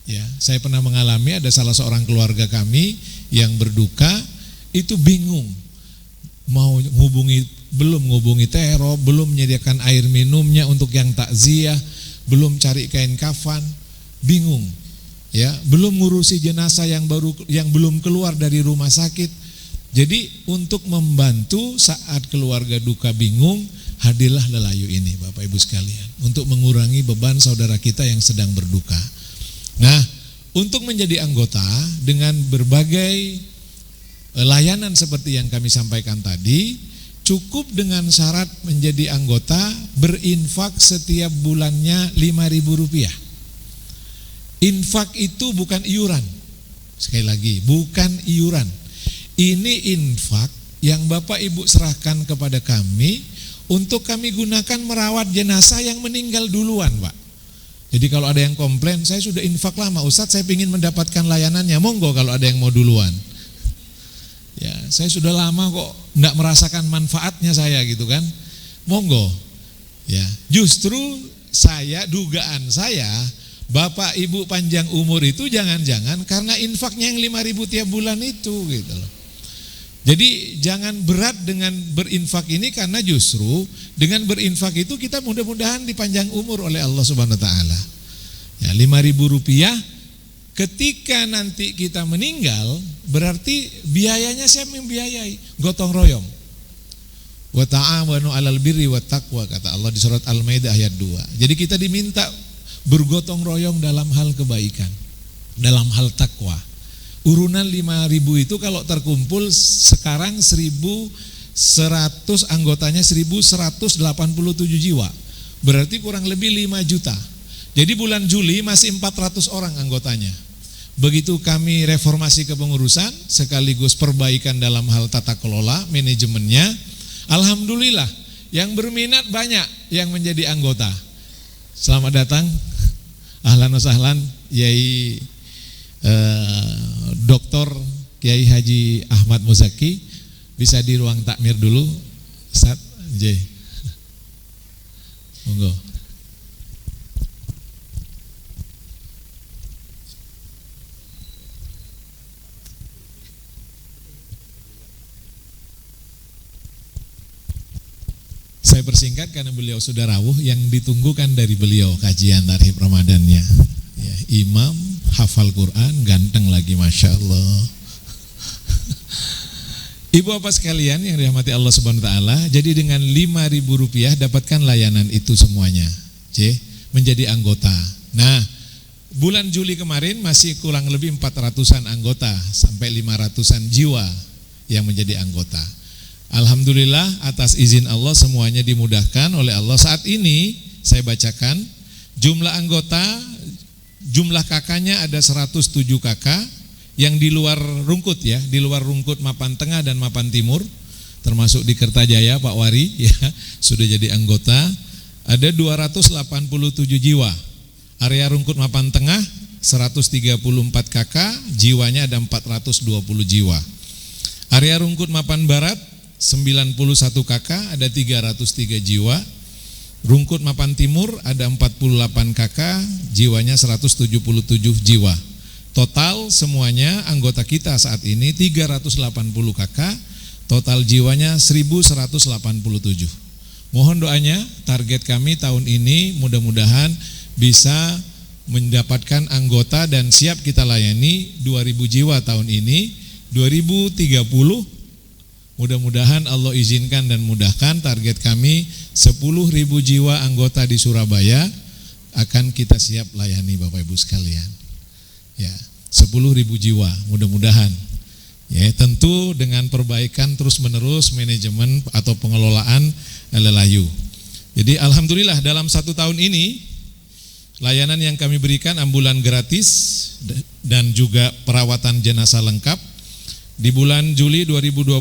Ya, saya pernah mengalami ada salah seorang keluarga kami yang berduka itu bingung mau belum ngubungi tero, belum menyediakan air minumnya untuk yang takziah, belum cari kain kafan, bingung. Ya, belum ngurusi jenazah yang belum keluar dari rumah sakit. Jadi untuk membantu saat keluarga duka bingung, hadirlah Lelayu ini Bapak Ibu sekalian, untuk mengurangi beban saudara kita yang sedang berduka. Nah, untuk menjadi anggota dengan berbagai layanan seperti yang kami sampaikan tadi, cukup dengan syarat menjadi anggota berinfak setiap bulannya Rp5.000. Infak itu bukan iuran. Sekali lagi, bukan iuran. Ini infak yang Bapak Ibu serahkan kepada kami untuk kami gunakan merawat jenazah yang meninggal duluan, Pak. Jadi kalau ada yang komplain, saya sudah infak lama Ustadz, saya ingin mendapatkan layanannya, monggo kalau ada yang mau duluan. Ya, saya sudah lama kok enggak merasakan manfaatnya saya gitu kan. Monggo. Ya, justru dugaan saya, Bapak Ibu panjang umur itu jangan-jangan karena infaknya yang 5.000 tiap bulan itu gitu loh. Jadi jangan berat dengan berinfak ini, karena justru dengan berinfak itu kita mudah-mudahan dipanjang umur oleh Allah Subhanahu wa taala. Ya, Rp5.000 ketika nanti kita meninggal berarti biayanya siapa yang membiayai? Gotong royong. Wa ta'awanu 'alal birri wat taqwa, kata Allah di surat Al-Maidah ayat 2. Jadi kita diminta bergotong royong dalam hal kebaikan, dalam hal takwa. Urunan 5.000 itu kalau terkumpul sekarang 1.100 anggotanya 1.187 jiwa. Berarti kurang lebih 5 juta. Jadi bulan Juli masih 400 orang anggotanya. Begitu kami reformasi kepengurusan sekaligus perbaikan dalam hal tata kelola manajemennya, alhamdulillah yang berminat banyak yang menjadi anggota. Selamat datang, ahlan wa sahlan, Yai Dr. Kiai Haji Ahmad Muzaki. Bisa di ruang takmir dulu, Ustaz J. Monggo. Saya persingkat karena beliau sudah rawuh, yang ditunggukan dari beliau kajian tarhib Ramadannya. Ya, imam, hafal Quran, ganteng lagi, Masya Allah. Ibu bapak sekalian yang dirahmati Allah Subhanahu wa taala, jadi dengan Rp5.000 dapatkan layanan itu semuanya. Menjadi anggota. Nah, bulan Juli kemarin masih kurang lebih 400-an anggota sampai 500-an jiwa yang menjadi anggota. Alhamdulillah atas izin Allah semuanya dimudahkan oleh Allah. Saat ini saya bacakan jumlah anggota, jumlah kakaknya ada 107 kakak yang di luar rungkut ya, di luar rungkut Mapan Tengah dan Mapan Timur, termasuk di Kertajaya Pak Wari ya, sudah jadi anggota. Ada 287 jiwa. Area rungkut Mapan Tengah 134 kakak, jiwanya ada 420 jiwa. Area rungkut Mapan Barat 91 kakak, ada 303 jiwa. Rungkut Mapan Timur ada 48 kakak, jiwanya 177 jiwa. Total semuanya anggota kita saat ini 380 kakak, total jiwanya 1187. Mohon doanya, target kami tahun ini mudah-mudahan bisa mendapatkan anggota dan siap kita layani 2.000 jiwa tahun ini. 2030 mudah-mudahan Allah izinkan dan mudahkan, target kami 10.000 jiwa anggota di Surabaya akan kita siap layani Bapak Ibu sekalian. Ya, 10.000 jiwa mudah-mudahan. Ya, tentu dengan perbaikan terus-menerus manajemen atau pengelolaan Lelayu. Jadi alhamdulillah dalam 1 tahun ini layanan yang kami berikan ambulan gratis dan juga perawatan jenazah lengkap. Di bulan Juli 2025,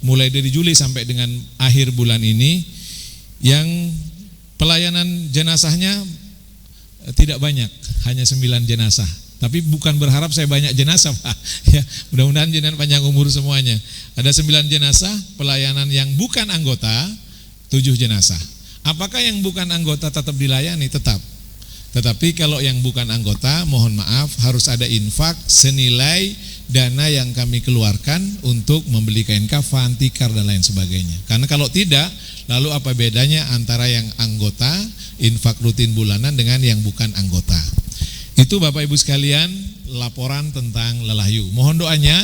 mulai dari Juli sampai dengan akhir bulan ini, yang pelayanan jenazahnya tidak banyak, hanya 9 jenazah. Tapi bukan berharap saya banyak jenazah, Pak. Ya, mudah-mudahan jenengan panjang umur semuanya. Ada 9 jenazah, pelayanan yang bukan anggota 7 jenazah. Apakah yang bukan anggota tetap dilayani? Tetap. Tetapi kalau yang bukan anggota, mohon maaf, harus ada infak senilai dana yang kami keluarkan untuk membeli kain kafan, tikar dan lain sebagainya. Karena kalau tidak, lalu apa bedanya antara yang anggota, infak rutin bulanan dengan yang bukan anggota? Itu Bapak Ibu sekalian, laporan tentang Lelayu. Mohon doanya,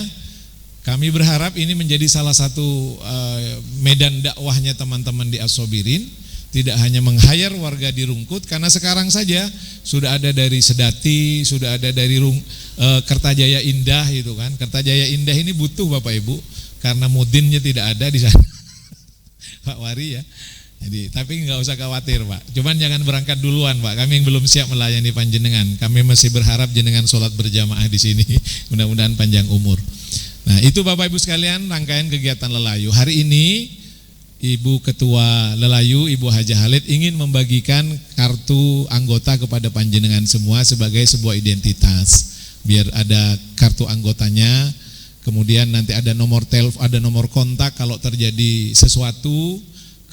kami berharap ini menjadi salah satu medan dakwahnya teman-teman di As-Sobirin. Tidak hanya meng-hire warga di Rungkut, karena sekarang saja sudah ada dari Sedati, sudah ada dari Kertajaya Indah itu kan. Kertajaya Indah ini butuh Bapak Ibu, karena mudinnya tidak ada di sana. Pak Wari ya. Jadi, tapi nggak usah khawatir Pak. Cuman jangan berangkat duluan Pak. Kami yang belum siap melayani panjenengan. Kami masih berharap jenengan sholat berjamaah di sini. Mudah-mudahan panjang umur. Nah, itu Bapak Ibu sekalian rangkaian kegiatan Lelayu. Hari ini Ibu Ketua Lelayu, Ibu Haja Halid ingin membagikan kartu anggota kepada panjenengan semua sebagai sebuah identitas. Biar ada kartu anggotanya, kemudian nanti ada nomor telepon, ada nomor kontak kalau terjadi sesuatu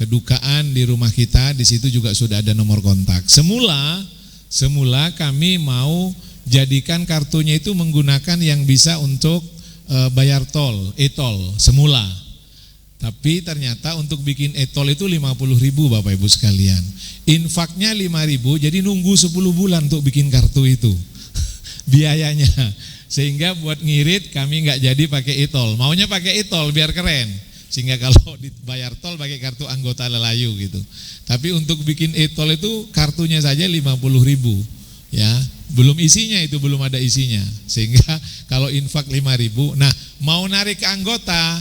kedukaan di rumah kita, di situ juga sudah ada nomor kontak. Semula kami mau jadikan kartunya itu menggunakan yang bisa untuk bayar tol, e-tol semula. Tapi ternyata untuk bikin e-tol itu 50.000 Bapak Ibu sekalian. Infaknya 5.000, jadi nunggu 10 bulan untuk bikin kartu itu. Biayanya. Sehingga buat ngirit kami nggak jadi pakai e-tol. Maunya pakai e-tol biar keren. Sehingga kalau dibayar tol pakai kartu anggota Lelayu gitu. Tapi untuk bikin e-tol itu kartunya saja 50.000. Ya, belum isinya itu, belum ada isinya. Sehingga kalau infak 5.000, nah mau narik ke anggota,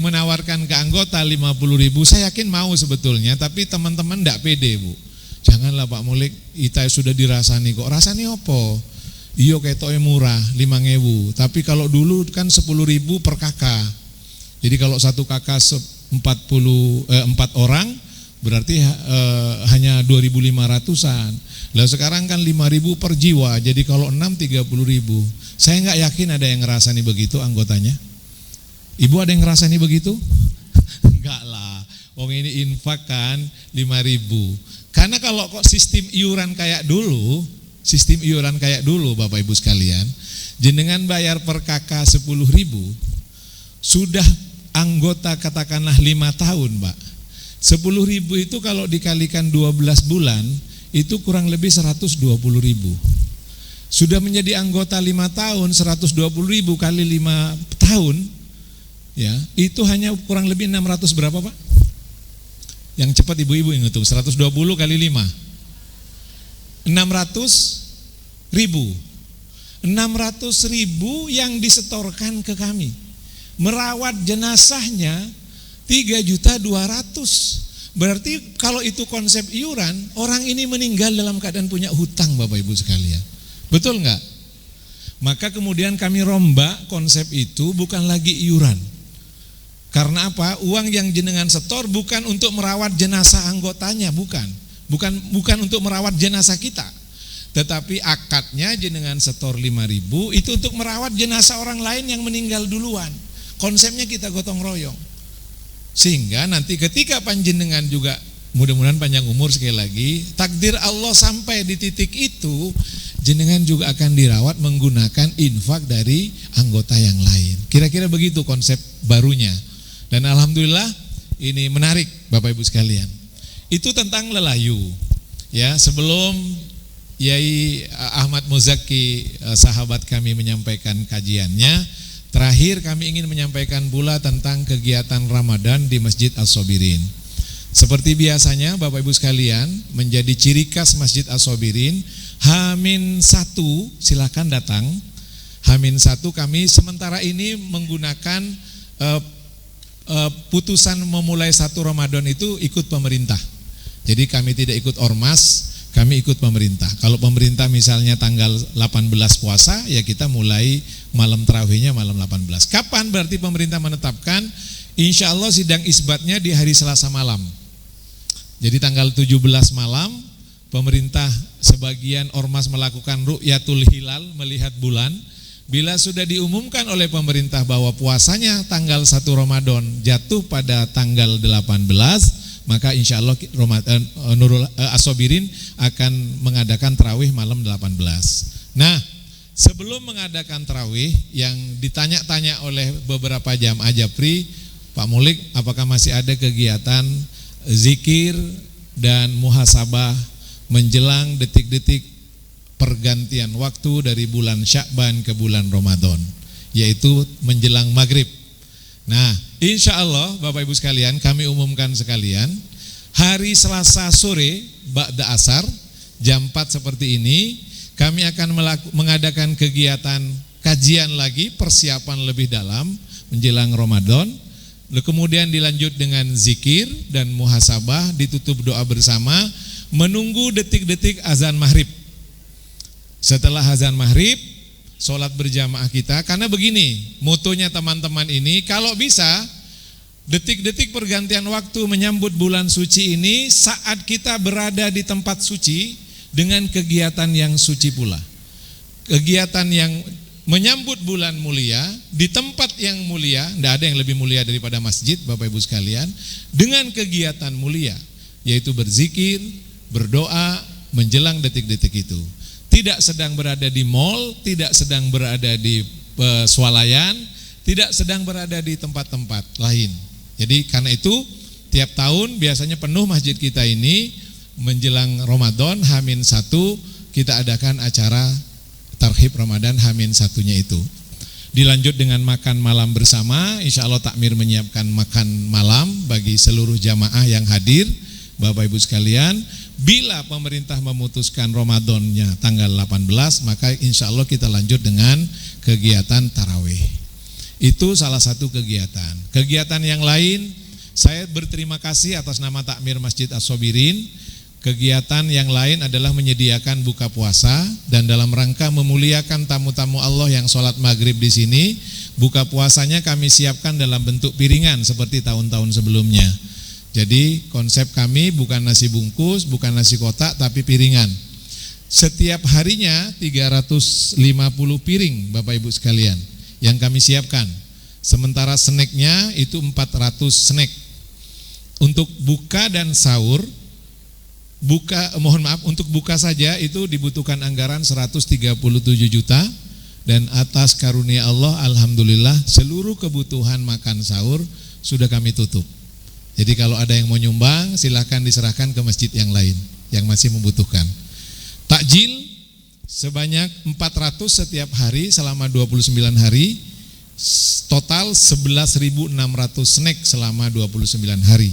menawarkan ke anggota 50.000, saya yakin mau sebetulnya, tapi teman-teman enggak pede Bu. Janganlah Pak Mulik, kita sudah dirasani kok. Rasani opo? Iyo ketoke murah 5.000, tapi kalau dulu kan 10.000 per kakak. Jadi kalau satu kakak 4 orang berarti hanya 2.500-an. Lah sekarang kan 5.000 per jiwa, jadi kalau 6 30.000. Saya enggak yakin ada yang ngerasani begitu anggotanya. Ibu ada yang ngerasani begitu? Enggak lah. Wong ini infak kan 5.000. Karena kalau kok sistem iuran kayak dulu Bapak Ibu sekalian, jenengan bayar per kakak 10.000, sudah anggota katakanlah 5 tahun Pak. 10.000 itu kalau dikalikan 12 bulan, itu kurang lebih 120.000. Sudah menjadi anggota 5 tahun, 120.000 kali 5 tahun, ya, itu hanya kurang lebih 600 berapa Pak? Yang cepat ibu-ibu yang ngitung, 120 kali 5 600.000 yang disetorkan ke kami. Merawat jenazahnya 3.200.000. Berarti kalau itu konsep iuran, orang ini meninggal dalam keadaan punya hutang Bapak Ibu sekalian. Betul enggak? Maka kemudian kami rombak konsep itu, bukan lagi iuran. Karena apa? Uang yang jenengan setor bukan untuk merawat jenazah anggotanya, bukan untuk merawat jenazah kita. Tetapi akadnya jenengan setor 5.000 itu untuk merawat jenazah orang lain yang meninggal duluan. Konsepnya kita gotong royong. Sehingga nanti ketika panjenengan juga mudah-mudahan panjang umur, sekali lagi takdir Allah sampai di titik itu, jenengan juga akan dirawat menggunakan infak dari anggota yang lain. Kira-kira begitu konsep barunya. Dan alhamdulillah ini menarik Bapak Ibu sekalian. Itu tentang Lelayu. Ya, sebelum Yai Ahmad Muzaki sahabat kami menyampaikan kajiannya, terakhir kami ingin menyampaikan pula tentang kegiatan Ramadan di Masjid As-Sobirin. Seperti biasanya Bapak Ibu sekalian, menjadi ciri khas Masjid As-Sobirin, H-1 silakan datang. H-1 kami sementara ini menggunakan putusan memulai 1 Ramadan itu ikut pemerintah. Jadi kami tidak ikut ormas, kami ikut pemerintah. Kalau pemerintah misalnya tanggal 18 puasa, ya kita mulai malam tarawihnya malam 18. Kapan berarti pemerintah menetapkan? Insya Allah sidang isbatnya di hari Selasa malam. Jadi tanggal 17 malam, pemerintah sebagian ormas melakukan ru'yatul hilal, melihat bulan. Bila sudah diumumkan oleh pemerintah bahwa puasanya tanggal 1 Ramadan jatuh pada tanggal 18, maka insya Allah Nurul As-Sabirin akan mengadakan tarawih malam 18. Nah, sebelum mengadakan tarawih yang ditanya-tanya oleh beberapa jamaah Japri, Pak Mulik, apakah masih ada kegiatan zikir dan muhasabah menjelang detik-detik pergantian waktu dari bulan Sya'ban ke bulan Ramadan, yaitu menjelang maghrib. Nah, insya Allah Bapak Ibu sekalian, kami umumkan sekalian, hari Selasa sore ba'da asar jam 4 seperti ini, kami akan mengadakan kegiatan kajian lagi, persiapan lebih dalam menjelang Ramadan. Kemudian dilanjut dengan zikir dan muhasabah, ditutup doa bersama, menunggu detik-detik azan maghrib. Setelah azan maghrib, sholat berjamaah kita, karena begini motonya teman-teman ini, kalau bisa detik-detik pergantian waktu menyambut bulan suci ini saat kita berada di tempat suci dengan kegiatan yang suci pula, kegiatan yang menyambut bulan mulia di tempat yang mulia. Tidak ada yang lebih mulia daripada masjid, Bapak Ibu sekalian, dengan kegiatan mulia yaitu berzikir, berdoa menjelang detik-detik itu. Tidak sedang berada di mall, tidak sedang berada di swalayan, tidak sedang berada di tempat-tempat lain. Jadi karena itu tiap tahun biasanya penuh masjid kita ini menjelang Ramadan H-1 kita adakan acara Tarhib Ramadan H-1-nya itu. Dilanjut dengan makan malam bersama, insya Allah takmir menyiapkan makan malam bagi seluruh jamaah yang hadir. Bapak Ibu sekalian, bila pemerintah memutuskan Ramadannya tanggal 18, maka insya Allah kita lanjut dengan kegiatan tarawih. Itu salah satu kegiatan. Kegiatan yang lain, saya berterima kasih atas nama Takmir Masjid As-Sabirin. Kegiatan yang lain adalah menyediakan buka puasa, dan dalam rangka memuliakan tamu-tamu Allah yang sholat maghrib di sini, buka puasanya kami siapkan dalam bentuk piringan seperti tahun-tahun sebelumnya. Jadi konsep kami bukan nasi bungkus, bukan nasi kotak, tapi piringan. Setiap harinya 350 piring Bapak Ibu sekalian yang kami siapkan. Sementara snacknya itu 400 snack. Untuk buka dan sahur, untuk buka saja itu dibutuhkan anggaran 137 juta, dan atas karunia Allah alhamdulillah seluruh kebutuhan makan sahur sudah kami tutup. Jadi kalau ada yang mau nyumbang silahkan diserahkan ke masjid yang lain yang masih membutuhkan. Takjil sebanyak 400 setiap hari selama 29 hari, total 11.600 snack selama 29 hari.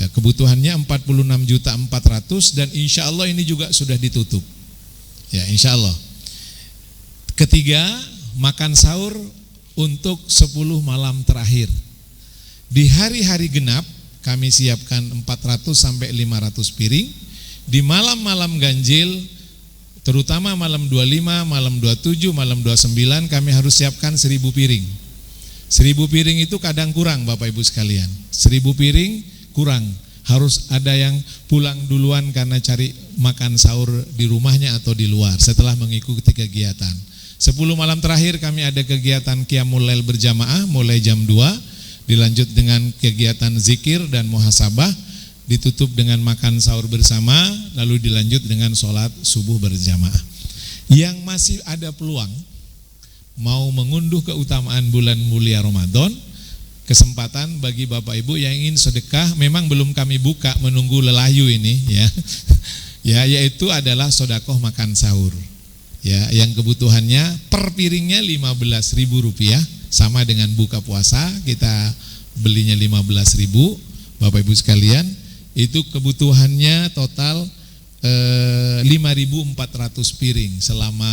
Ya, kebutuhannya 46.400.000 dan insya Allah ini juga sudah ditutup. Ya, insya Allah. Ketiga, makan sahur untuk 10 malam terakhir. Di hari-hari genap kami siapkan 400 sampai 500 piring. Di malam-malam ganjil, terutama malam 25, malam 27, malam 29 kami harus siapkan 1000 piring. 1000 piring itu kadang kurang Bapak Ibu sekalian. 1000 piring kurang. Harus ada yang pulang duluan karena cari makan sahur di rumahnya atau di luar setelah mengikuti kegiatan. 10 malam terakhir kami ada kegiatan Qiyamul Lail berjamaah mulai jam 2. Dilanjut dengan kegiatan zikir dan muhasabah, ditutup dengan makan sahur bersama, lalu dilanjut dengan sholat subuh berjamaah. Yang masih ada peluang mau mengunduh keutamaan bulan mulia Ramadan, kesempatan bagi Bapak Ibu yang ingin sedekah, memang belum kami buka, menunggu lelayu ini ya. Ya, yaitu adalah sedekah makan sahur. Ya, yang kebutuhannya per piringnya Rp15.000, sama dengan buka puasa kita belinya 15.000. Bapak Ibu sekalian, itu kebutuhannya total 5.400 piring selama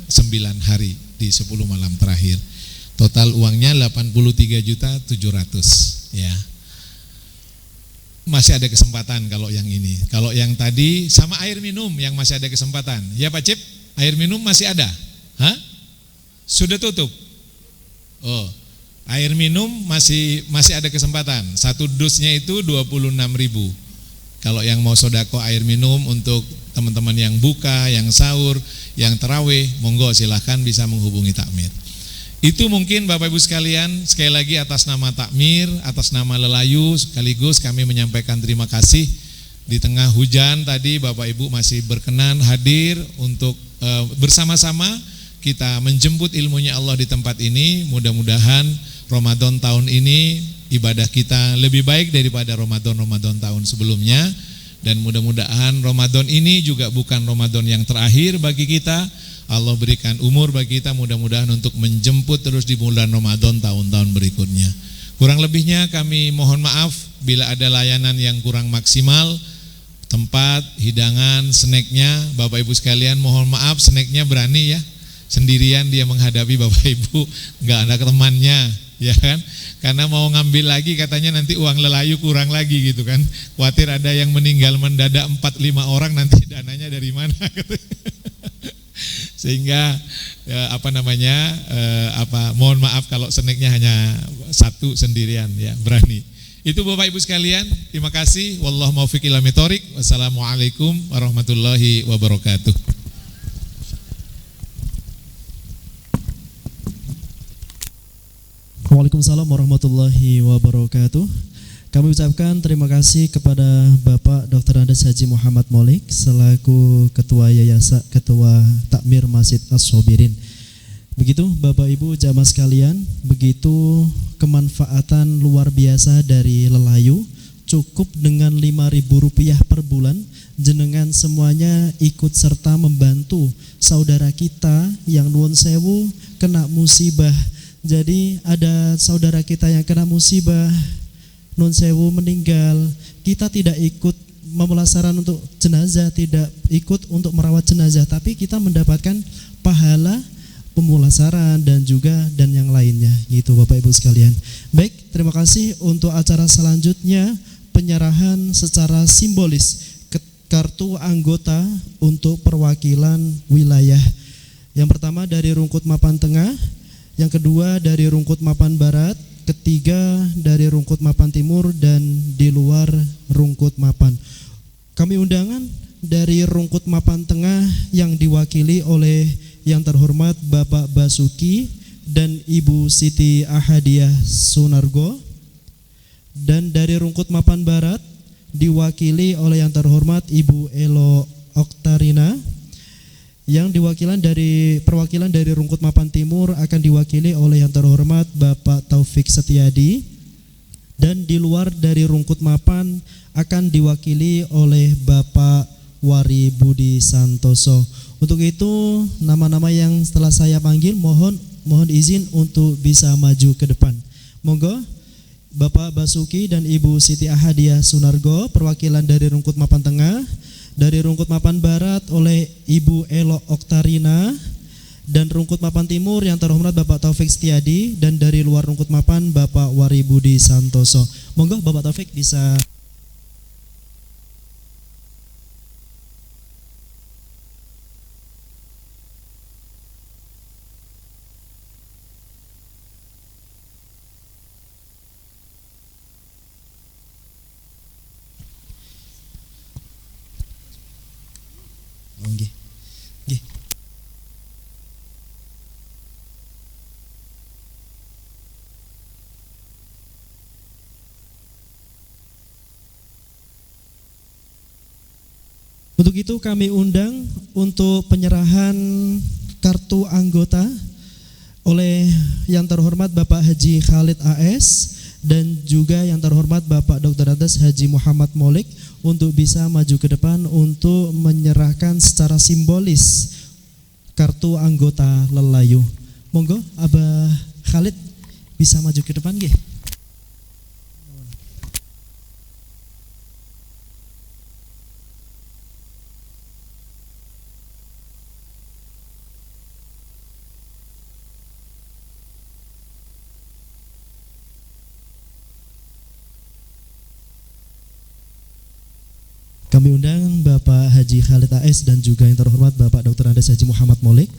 9 hari di 10 malam terakhir. Total uangnya 83.700.000 ya. Masih ada kesempatan kalau yang ini. Kalau yang tadi sama air minum yang masih ada kesempatan. Ya Pak Cip, air minum masih ada? Hah? Sudah tutup? Oh, air minum masih ada kesempatan. Satu dusnya itu 26.000. Kalau yang mau sodako air minum untuk teman-teman yang buka, yang sahur, yang tarawih, monggo silahkan bisa menghubungi takmir. Itu mungkin Bapak Ibu sekalian, sekali lagi atas nama Takmir, atas nama Lelayu, sekaligus kami menyampaikan terima kasih. Di tengah hujan tadi Bapak Ibu masih berkenan hadir untuk bersama-sama kita menjemput ilmunya Allah di tempat ini. Mudah-mudahan Ramadan tahun ini ibadah kita lebih baik daripada Ramadan tahun sebelumnya. Dan mudah-mudahan Ramadan ini juga bukan Ramadan yang terakhir bagi kita. Allah berikan umur bagi kita mudah-mudahan untuk menjemput terus di bulan Ramadan tahun-tahun berikutnya. Kurang lebihnya kami mohon maaf bila ada layanan yang kurang maksimal. Tempat, hidangan, snacknya, Bapak Ibu sekalian mohon maaf, snacknya berani ya. Sendirian dia menghadapi Bapak Ibu, nggak ada temannya, ya kan? Karena mau ngambil lagi katanya nanti uang Lelayu kurang lagi gitu kan. Khawatir ada yang meninggal mendadak 4-5 orang, nanti dananya dari mana? Sehingga mohon maaf kalau snacknya hanya satu sendirian ya, berani. Itu Bapak Ibu sekalian, terima kasih. Wallahu muwaffiq ila thoriq. Wassalamualaikum warahmatullahi wabarakatuh. Waalaikumsalam warahmatullahi wabarakatuh. Kami ucapkan terima kasih kepada Bapak Dr. Andes Haji Muhammad Molik selaku Ketua Takmir Masjid As-Sobirin. Begitu Bapak Ibu jamaah sekalian, begitu kemanfaatan luar biasa dari Lelayu. Cukup dengan Rp5.000 per bulan, jenengan semuanya ikut serta membantu saudara kita yang nuwun sewu kena musibah. Jadi ada saudara kita yang kena musibah, nun sewu meninggal, kita tidak ikut pemulasaran untuk jenazah, tidak ikut untuk merawat jenazah, tapi kita mendapatkan pahala pemulasaran dan yang lainnya, gitu Bapak Ibu sekalian. Baik, terima kasih. Untuk acara selanjutnya penyerahan secara simbolis kartu anggota untuk perwakilan wilayah. Yang pertama dari Rungkut Mapan Tengah, yang kedua dari Rungkut Mapan Barat, ketiga dari Rungkut Mapan Timur, dan di luar Rungkut Mapan. Kami undangan dari Rungkut Mapan Tengah yang diwakili oleh yang terhormat Bapak Basuki dan Ibu Siti Ahadiah Sunargo, dan dari Rungkut Mapan Barat diwakili oleh yang terhormat Ibu Elo Oktarina. Yang perwakilan dari Rungkut Mapan Timur akan diwakili oleh yang terhormat Bapak Taufik Setiadi, dan di luar dari Rungkut Mapan akan diwakili oleh Bapak Wari Budi Santoso. Untuk itu nama-nama yang setelah saya panggil mohon izin untuk bisa maju ke depan. Monggo Bapak Basuki dan Ibu Siti Ahadiah Sunargo, perwakilan dari Rungkut Mapan Tengah. Dari Rungkut Mapan Barat oleh Ibu Elo Oktarina, dan Rungkut Mapan Timur yang terhormat Bapak Taufik Setiadi, dan dari luar Rungkut Mapan Bapak Wari Budi Santoso. Monggo Bapak Taufik bisa. Untuk itu kami undang untuk penyerahan kartu anggota oleh yang terhormat Bapak Haji Khalid AS dan juga yang terhormat Bapak Dr. Andes Haji Muhammad Molik untuk bisa maju ke depan untuk menyerahkan secara simbolis kartu anggota Lelayu. Monggo Abah Khalid bisa maju ke depan nggih. Kami undang Bapak Haji Khalid AS dan juga yang terhormat Bapak Dr. Andes Haji Muhammad Molik.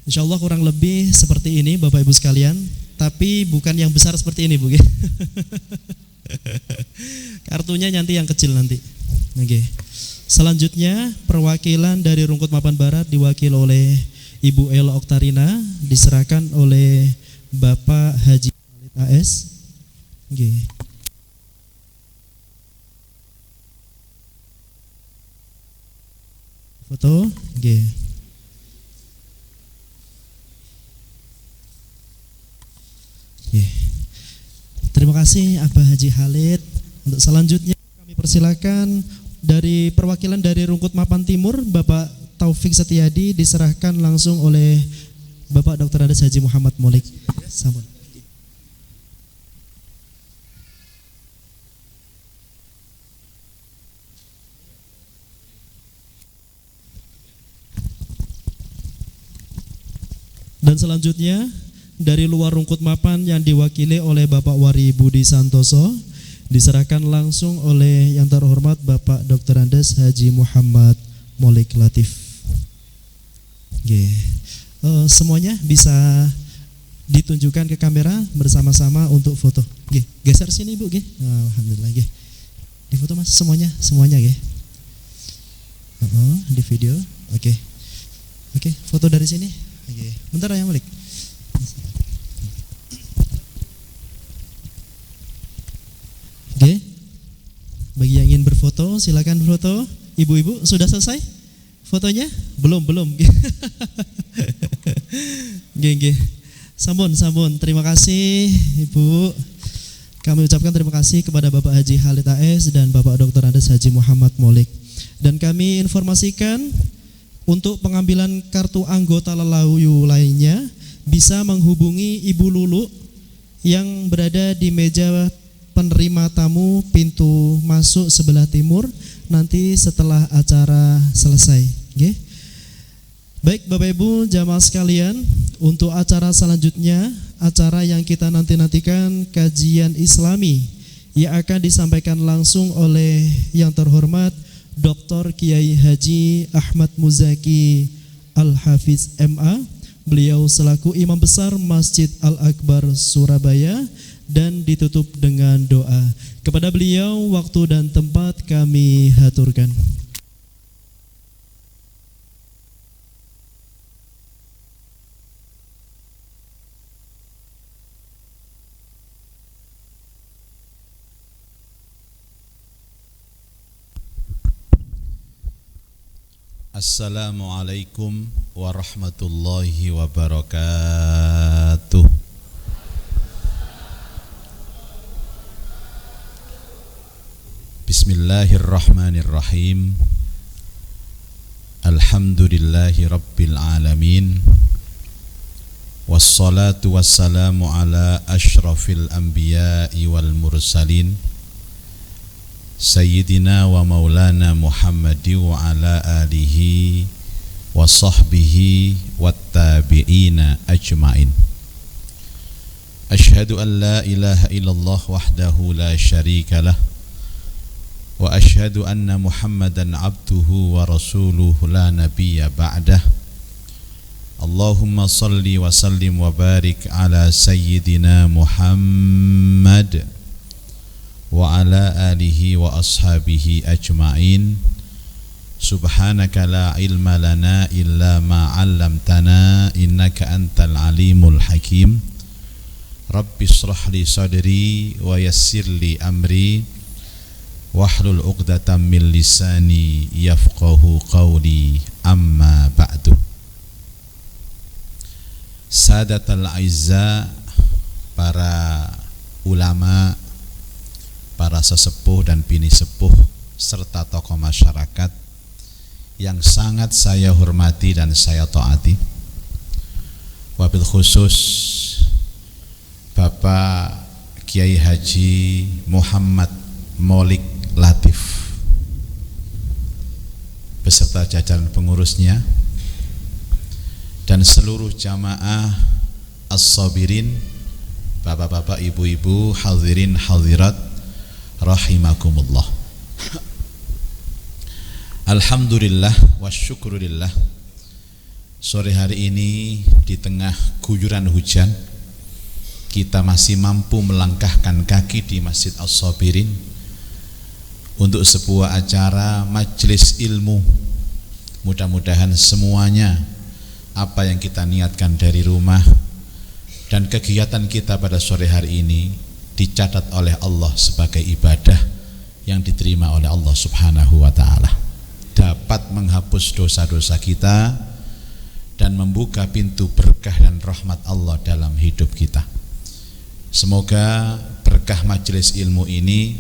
Insya Allah kurang lebih seperti ini Bapak Ibu sekalian, tapi bukan yang besar seperti ini Bu. Kartunya nanti yang kecil nanti. Oke. Selanjutnya perwakilan dari Rungkut Mapan Barat diwakili oleh Ibu Ella Oktarina, diserahkan oleh Bapak Haji Khalid AS. Oke. Foto. Oke. Terima kasih Abah Haji Khalid. Untuk selanjutnya kami persilakan dari perwakilan dari Rungkut Mapan Timur Bapak Taufik Setiadi, diserahkan langsung oleh Bapak Dr. Andes Haji Muhammad Molik. Sampun. Dan selanjutnya dari luar Rungkut Mapan yang diwakili oleh Bapak Wari Budi Santoso, diserahkan langsung oleh yang terhormat Bapak Dr. Andes Haji Muhammad Molik Latif. Semuanya bisa ditunjukkan ke kamera bersama-sama untuk foto. Geser sini Bu. Alhamdulillah. Di foto Mas semuanya. Di video. Oke, foto dari sini. Bentar ya Molik. Bagi yang ingin berfoto silakan berfoto. Ibu-ibu sudah selesai fotonya? Belum. Sampun. Terima kasih Ibu. Kami ucapkan terima kasih kepada Bapak Haji Khalid AS dan Bapak Dr. Andes Haji Muhammad Molik. Dan kami informasikan untuk pengambilan kartu anggota Lelayu lainnya bisa menghubungi Ibu Lulu yang berada di meja penerima tamu pintu masuk sebelah timur nanti setelah acara selesai. Baik Bapak Ibu jamaah sekalian, untuk acara selanjutnya, acara yang kita nantikan kajian Islami yang akan disampaikan langsung oleh yang terhormat Dr. Kiai Haji Ahmad Muzaki Al-Hafiz MA. Beliau selaku Imam Besar Masjid Al-Akbar Surabaya, dan ditutup dengan doa. Kepada beliau waktu dan tempat kami haturkan. Assalamualaikum warahmatullahi wabarakatuh. Bismillahirrahmanirrahim. Alhamdulillahi rabbil alamin. Wassalatu wassalamu ala ashrafil anbiya'i wal mursalin, Sayyidina wa maulana Muhammadi wa ala alihi wa sahbihi wa tabi'ina ajma'in. Ashhadu an la ilaha illallah wahdahu la syarika lah, wa ashhadu anna Muhammadan abduhu wa rasuluhu la nabiyya ba'dah. Allahumma salli wa sallim wa barik ala Sayyidina Muhammad wa ala alihi wa ashabihi ajma'in. Subhanaka la ilma lana illa ma 'allamtana innaka antal alimul hakim. Rabbi shrah li sadri wa yassir li amri wahlul 'uqdatam min lisani yafqahu qawli, amma ba'du. Sadatul aizza, para ulama, para sesepuh dan bini sepuh serta tokoh masyarakat yang sangat saya hormati dan saya taati, wabil khusus Bapak Kiai Haji Muhammad Molik Latif beserta jajaran pengurusnya dan seluruh jamaah as-sabirin, bapak-bapak, ibu-ibu, hadirin hadirat rahimakumullah. Alhamdulillah wa syukurillah, Sore hari ini di tengah guyuran hujan, kita masih mampu melangkahkan kaki di Masjid As-Sabirin untuk sebuah acara majelis ilmu. Mudah-mudahan semuanya apa yang kita niatkan dari rumah dan kegiatan kita pada sore hari ini dicatat oleh Allah sebagai ibadah yang diterima oleh Allah Subhanahu wa ta'ala, dapat menghapus dosa-dosa kita dan membuka pintu berkah dan rahmat Allah dalam hidup kita. Semoga berkah majelis ilmu ini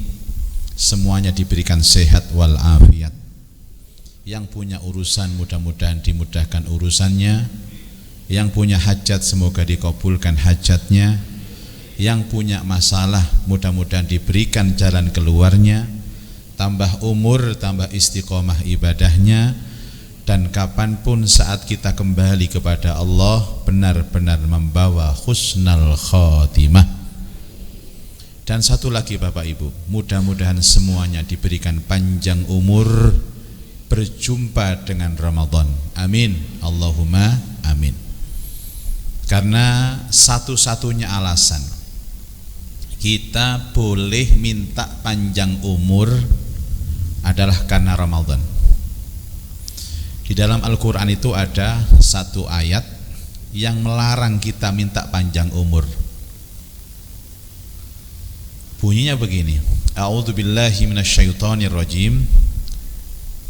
semuanya diberikan sehat wal afiat. Yang punya urusan mudah-mudahan dimudahkan urusannya, yang punya hajat semoga dikabulkan hajatnya, yang punya masalah mudah-mudahan diberikan jalan keluarnya, tambah umur, tambah istiqomah ibadahnya, dan kapanpun saat kita kembali kepada Allah benar-benar membawa husnal khotimah. Dan satu lagi Bapak Ibu, mudah-mudahan semuanya diberikan panjang umur berjumpa dengan Ramadan. Amin, Allahumma amin. Karena satu-satunya alasan kita boleh minta panjang umur adalah karena Ramadan. Di dalam Al-Quran itu ada satu ayat yang melarang kita minta panjang umur. Bunyinya begini: A'udzubillahi minasyaitonirrajim.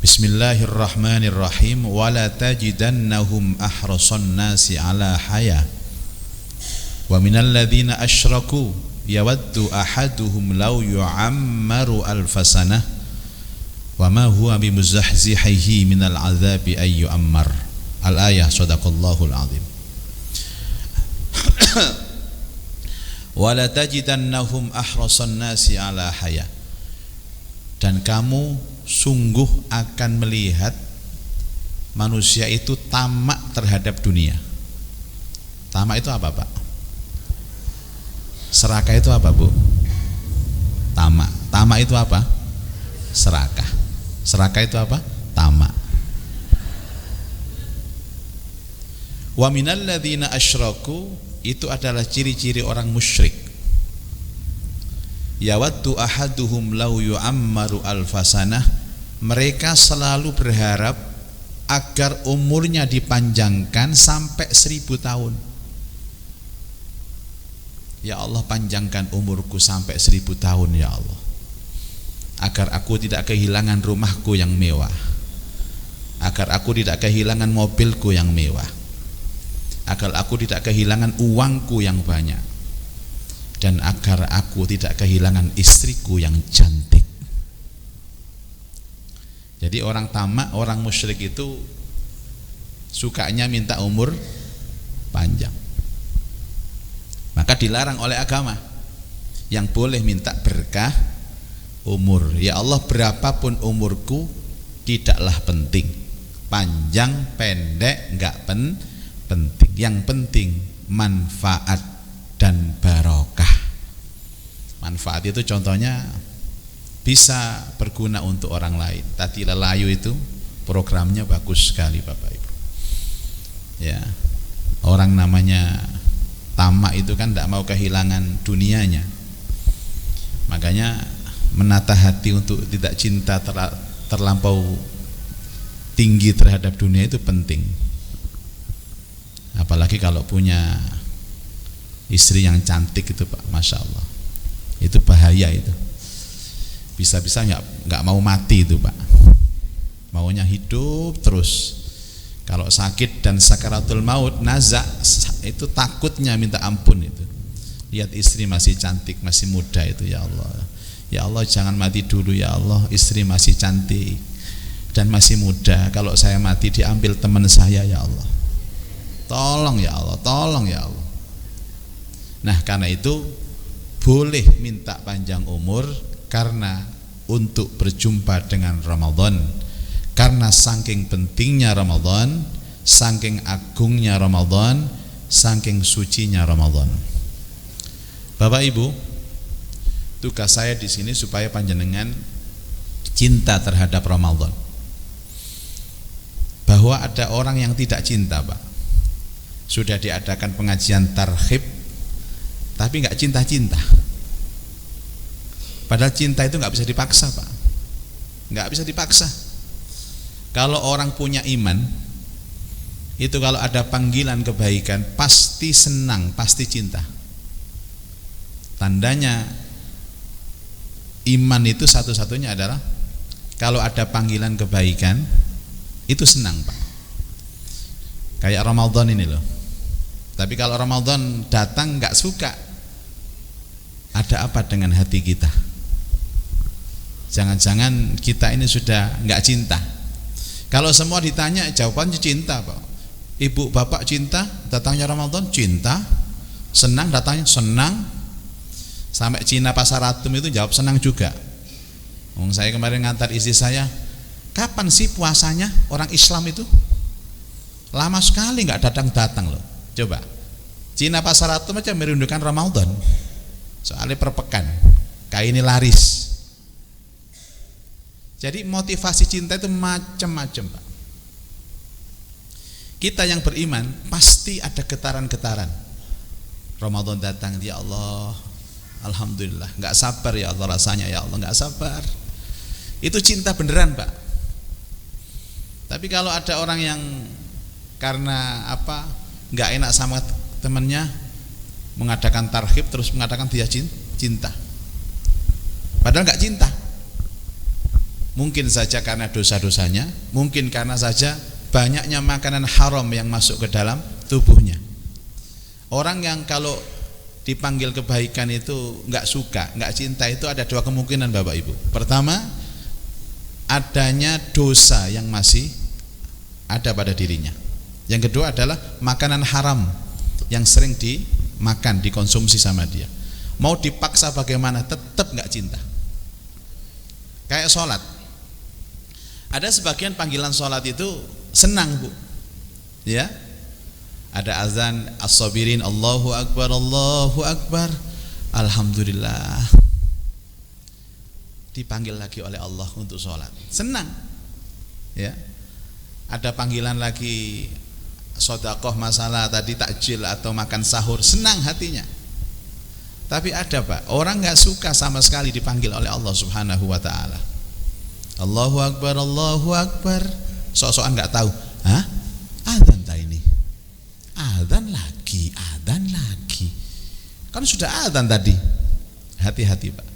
Bismillahirrahmanirrahim. Wala tajidannahum ahrasan nasi ala haya wa minal ladzina asyraku yawaddu ahaduhum law yu'ammaru alfasanah wa ma huwa bimuzahzihihi minal azabi ay yu'ammar. Al-ayah, sadaqallahul azim. Wala tajidannahum ahrasan nasi ala haya, dan kamu sungguh akan melihat manusia itu tamak terhadap dunia. Tamak itu apa, Pak? Serakah itu apa, Bu? Tamak. Tamak itu apa? Serakah. Serakah itu apa? Tamak. Wa minal ladzina asyraku, itu adalah ciri-ciri orang musyrik. Yawaddu ahaduhum law yu'ammaru alfasanah, mereka selalu berharap agar umurnya dipanjangkan sampai 1000 tahun. Ya Allah, panjangkan umurku sampai 1000 tahun ya Allah, agar aku tidak kehilangan rumahku yang mewah, agar aku tidak kehilangan mobilku yang mewah, agar aku tidak kehilangan uangku yang banyak, dan agar aku tidak kehilangan istriku yang cantik. Jadi orang tamak, orang musyrik itu sukanya minta umur panjang. Maka dilarang oleh agama. Yang boleh minta berkah umur. Ya Allah, berapapun umurku tidaklah penting, panjang pendek enggak penting. Yang penting manfaat dan barokah. Manfaat itu contohnya bisa berguna untuk orang lain. Tadi Lelayu itu programnya bagus sekali Bapak Ibu. Ya, orang namanya tamak itu kan tidak mau kehilangan dunianya. Makanya menata hati untuk tidak cinta terlampau tinggi terhadap dunia itu penting. Apalagi kalau punya istri yang cantik itu Pak, Masya Allah, itu bahaya itu. Bisa-bisa nggak mau mati itu Pak, maunya hidup terus. Kalau sakit dan sakaratul maut, nazak, itu takutnya minta ampun itu. Lihat istri masih cantik, masih muda itu, ya Allah. Ya Allah, jangan mati dulu ya Allah, istri masih cantik dan masih muda. Kalau saya mati diambil teman saya ya Allah. Tolong ya Allah, tolong ya Allah. Nah, karena itu boleh minta panjang umur karena untuk berjumpa dengan Ramadan. Karena saking pentingnya Ramadan, saking agungnya Ramadan, saking sucinya Ramadan. Bapak Ibu, tugas saya di sini supaya panjenengan cinta terhadap Ramadan. bahwa ada orang yang tidak cinta, Pak. Sudah diadakan pengajian tarhib tapi nggak cinta-cinta. Padahal cinta itu nggak bisa dipaksa, Pak. Nggak bisa dipaksa. Kalau orang punya iman, itu kalau ada panggilan kebaikan pasti senang, pasti cinta. Tandanya iman itu satu-satunya adalah kalau ada panggilan kebaikan itu senang, Pak. Kayak Ramadan ini loh. Tapi kalau Ramadan datang nggak suka, ada apa dengan hati kita? Jangan-jangan kita ini sudah nggak cinta. Kalau semua ditanya jawabannya cinta, Pak. Ibu bapak cinta, datangnya Ramadan cinta. Senang datangnya senang. Sampai Cina Pasar Atom itu jawab senang juga. Saya kemarin ngantar istri saya, kapan sih puasanya orang Islam itu? Lama sekali nggak datang-datang loh. Coba, Cina Pasar Atom aja merindukan Ramadan. Soalnya per pekan, kayak ini laris. Jadi motivasi cinta itu macam-macam, Pak. Kita yang beriman pasti ada getaran-getaran. Ramadan datang, ya Allah, alhamdulillah, nggak sabar ya Allah rasanya, ya Allah nggak sabar. Itu cinta beneran, Pak. Tapi kalau ada orang yang karena apa nggak enak sama temannya mengadakan tarhib terus mengatakan dia cinta, padahal nggak cinta. Mungkin saja karena dosa-dosanya, mungkin karena saja banyaknya makanan haram yang masuk ke dalam tubuhnya. Orang yang kalau dipanggil kebaikan itu nggak suka, nggak cinta, itu ada dua kemungkinan, Bapak Ibu. Pertama, adanya dosa yang masih ada pada dirinya. Yang kedua adalah makanan haram yang sering dimakan, dikonsumsi sama dia. Mau dipaksa bagaimana, tetap nggak cinta. Kayak sholat. Ada sebagian panggilan sholat itu senang, Bu. Ya, ada azan as-sabirin, Allahu Akbar, Allahu Akbar, alhamdulillah. Dipanggil lagi oleh Allah untuk sholat, senang. Ya, ada panggilan lagi sedekah masalah tadi takjil atau makan sahur, senang hatinya. Tapi ada, Pak, orang nggak suka sama sekali dipanggil oleh Allah Subhanahu wa taala. Allahu Akbar, Allahu Akbar. Sok-sokan nggak tahu. Hah? Adzan tak ini? Adzan lagi, adzan lagi. Kan sudah adzan tadi. Hati-hati, Pak.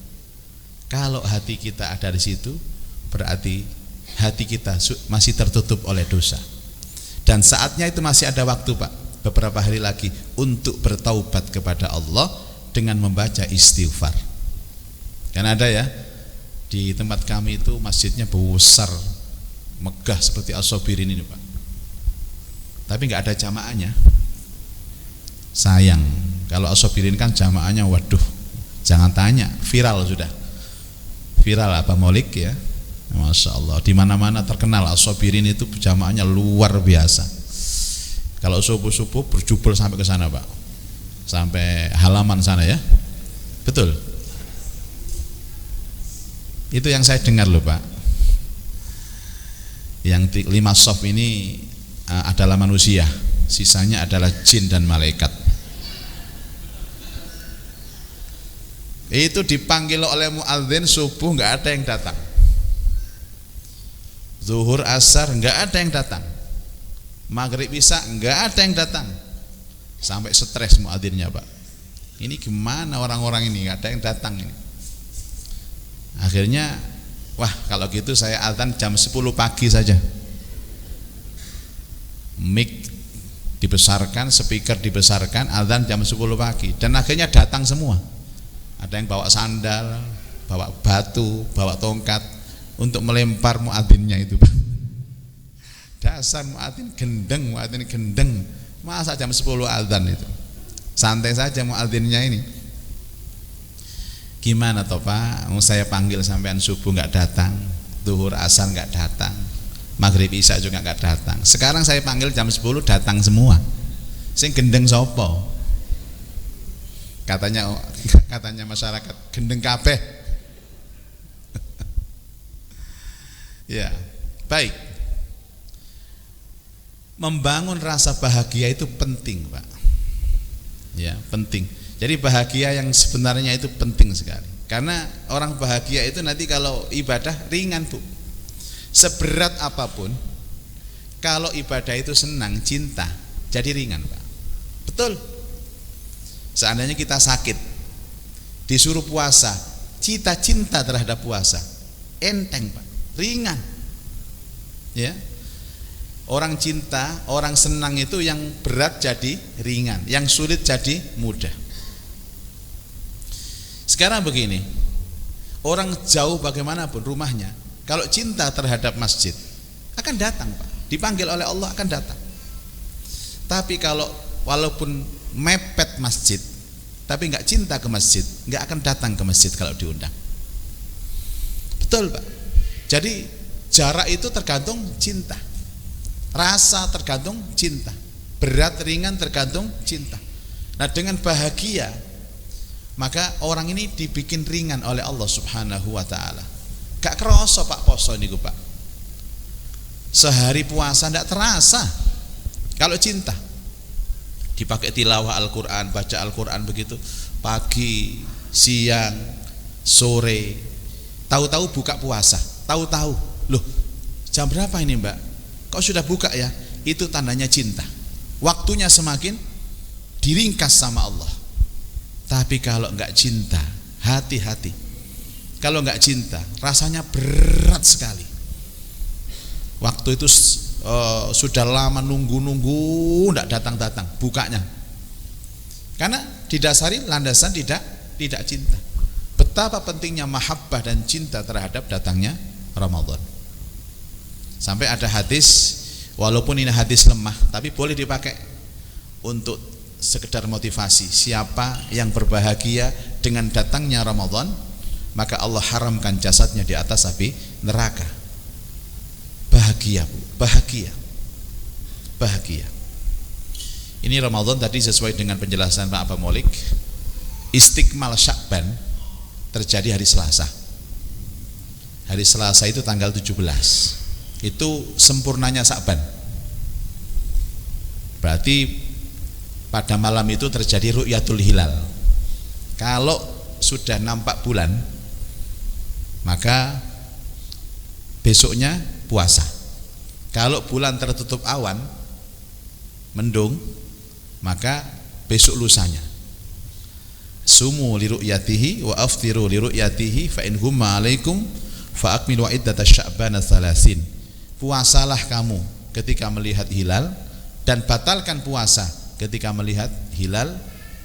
Kalau hati kita ada di situ, berarti hati kita masih tertutup oleh dosa. Dan saatnya itu masih ada waktu, Pak. Beberapa hari lagi untuk bertaubat kepada Allah dengan membaca istighfar. Kan ada ya, di tempat kami itu masjidnya besar, megah seperti As-Sabirin ini, Pak. Tapi nggak ada jamaahnya. Sayang, kalau As-Sabirin kan jamaahnya, waduh, jangan tanya, viral sudah. Viral apa Molik ya, Masya Allah. Di mana-mana terkenal As-Sabirin itu jamaahnya luar biasa. Kalau subuh-subuh berjubel sampai ke sana, Pak, sampai halaman sana ya, betul. Itu yang saya dengar loh, Pak. Yang 5 shaf ini adalah manusia, sisanya adalah jin dan malaikat. Itu dipanggil oleh muadzin subuh nggak ada yang datang, zuhur asar nggak ada yang datang, maghrib isya nggak ada yang datang, sampai stres muadzinnya, Pak. Ini gimana orang-orang ini nggak ada yang datang ini. Akhirnya, wah kalau gitu saya adzan jam 10 pagi saja. Mic dibesarkan, speaker dibesarkan, adzan jam 10 pagi. Dan akhirnya datang semua. Ada yang bawa sandal, bawa batu, bawa tongkat untuk melempar muadzinnya itu, Pak. Dasar muadzin gendeng, muadzin gendeng. Masa jam 10 adzan itu? Santai saja muadzinnya ini. Gimana toh, Pak? Saya panggil sampean subuh nggak datang, zuhur asar nggak datang, maghrib isya juga nggak datang. Sekarang saya panggil jam 10 datang semua. Sing gendeng sopo? Katanya masyarakat gendeng kabeh. Ya, baik. membangun rasa bahagia itu penting, Pak. Ya, penting. Jadi bahagia yang sebenarnya itu penting sekali. Karena orang bahagia itu nanti kalau ibadah ringan, Bu. Seberat apapun, kalau ibadah itu senang, cinta, jadi ringan, Pak. Betul. Seandainya kita sakit, disuruh puasa, cinta terhadap puasa, enteng, Pak. Ringan. Ya. Orang cinta, orang senang itu yang berat jadi ringan, yang sulit jadi mudah. Sekarang begini, orang jauh bagaimanapun rumahnya, kalau cinta terhadap masjid akan datang, Pak. Dipanggil oleh Allah akan datang. Tapi kalau walaupun mepet masjid, tapi nggak cinta ke masjid, nggak akan datang ke masjid kalau diundang. Betul, Pak. Jadi jarak itu tergantung cinta. Rasa tergantung cinta, berat ringan tergantung cinta. Nah, dengan bahagia maka orang ini dibikin ringan oleh Allah Subhanahu wa ta'ala. Gak kerasa, Pak, poso niku, Pak. Sehari puasa ndak terasa. Kalau cinta dipakai tilawah Al-Qur'an, baca Al-Qur'an begitu pagi, siang, sore, tahu-tahu buka puasa, tahu-tahu, loh jam berapa ini, Mbak? Kok sudah buka ya? Itu tandanya cinta. Waktunya semakin diringkas sama Allah. Tapi kalau enggak cinta, hati-hati. Kalau enggak cinta, rasanya berat sekali. Waktu itu sudah lama nunggu enggak datang-datang bukanya. Karena didasari landasan tidak cinta. Betapa pentingnya mahabbah dan cinta terhadap datangnya Ramadan. Sampai ada hadis, walaupun ini hadis lemah, tapi boleh dipakai untuk sekedar motivasi. Siapa yang berbahagia dengan datangnya Ramadan, maka Allah haramkan jasadnya di atas api neraka. Bahagia, Bu. Bahagia. Bahagia. Ini Ramadan tadi sesuai dengan penjelasan Pak Abah Molik. Istikmal Sya'ban terjadi hari Selasa. Hari Selasa itu tanggal 17. Itu sempurnanya Sya'ban. Berarti pada malam itu terjadi ru'yatul hilal. Kalau sudah nampak bulan, maka besoknya puasa. Kalau bulan tertutup awan, mendung, maka besok lusanya. Sumu li ru'yatihi wa aftiru li ru'yatihi fa in humma alaikum fa akmilu iddatash sya'bana 30. Puasalah kamu ketika melihat hilal dan batalkan puasa ketika melihat hilal.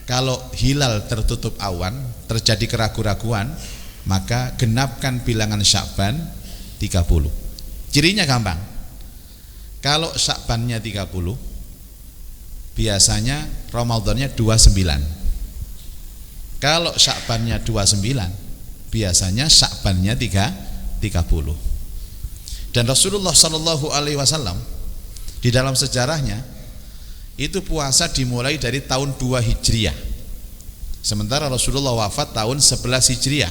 Kalau hilal tertutup awan, terjadi keraguan-raguan, maka genapkan bilangan Sya'ban 30. Cirinya gampang. Kalau Sya'bannya 30, biasanya Ramadannya 29. Kalau Sya'bannya 29, biasanya Sya'bannya 30. Dan Rasulullah Shallallahu Alaihi Wasallam di dalam sejarahnya itu puasa dimulai dari tahun 2 Hijriah. Sementara Rasulullah wafat tahun 11 Hijriah.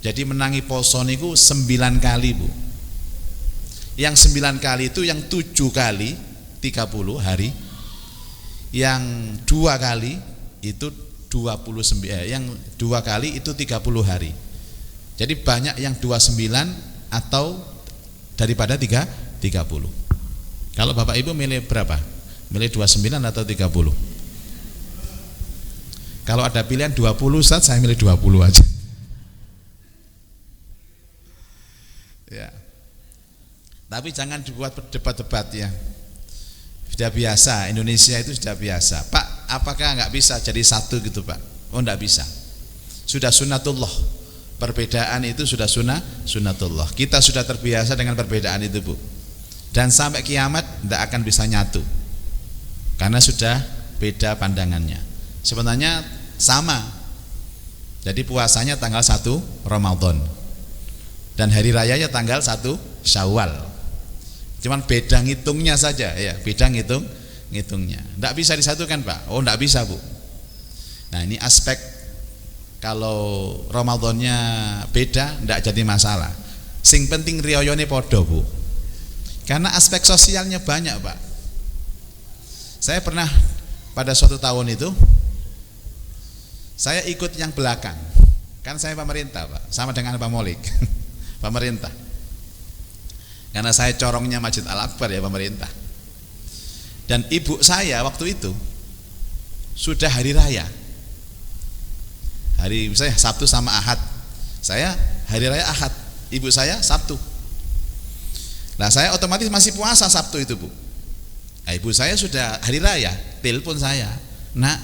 Jadi menangi poso niku 9 kali, Bu. Yang 9 kali itu yang 7 kali 30 hari, yang 2 kali itu 29, yang 2 kali itu 30 hari. Jadi banyak yang 29 atau daripada 30. Kalau Bapak Ibu milih berapa? Milih 29 atau 30? Kalau ada pilihan 20, Ustaz, saya milih 20 aja. Ya. Tapi jangan dibuat debat-debat ya. Sudah biasa, Indonesia itu sudah biasa. Pak, apakah enggak bisa jadi satu gitu, Pak? Oh, enggak bisa. Sudah sunnatullah. Perbedaan itu sudah sunnatullah. Kita sudah terbiasa dengan perbedaan itu, Bu. Dan sampai kiamat tidak akan bisa nyatu. Karena sudah beda pandangannya. Sebenarnya sama. Jadi puasanya tanggal 1 Ramadan. Dan hari rayanya tanggal 1 Syawal. Cuman beda ngitungnya saja ya, beda ngitungnya. Tidak bisa disatukan, Pak. Oh, tidak bisa, Bu. Nah, ini aspek. Kalau Ramadannya beda, tidak jadi masalah. Sing penting riyoyone podo, Bu. Karena aspek sosialnya banyak, Pak. Saya pernah pada suatu tahun itu saya ikut yang belakang. Kan saya pemerintah, Pak, sama dengan Pak Molik. Pemerintah. Karena saya corongnya Masjid Al-Akbar ya, pemerintah. Dan ibu saya waktu itu sudah hari raya. Hari misalnya Sabtu sama Ahad. Saya hari raya Ahad, ibu saya Sabtu. Nah, saya otomatis masih puasa Sabtu itu, Bu. Nah, ibu saya sudah hari raya, telepon saya, "Nak,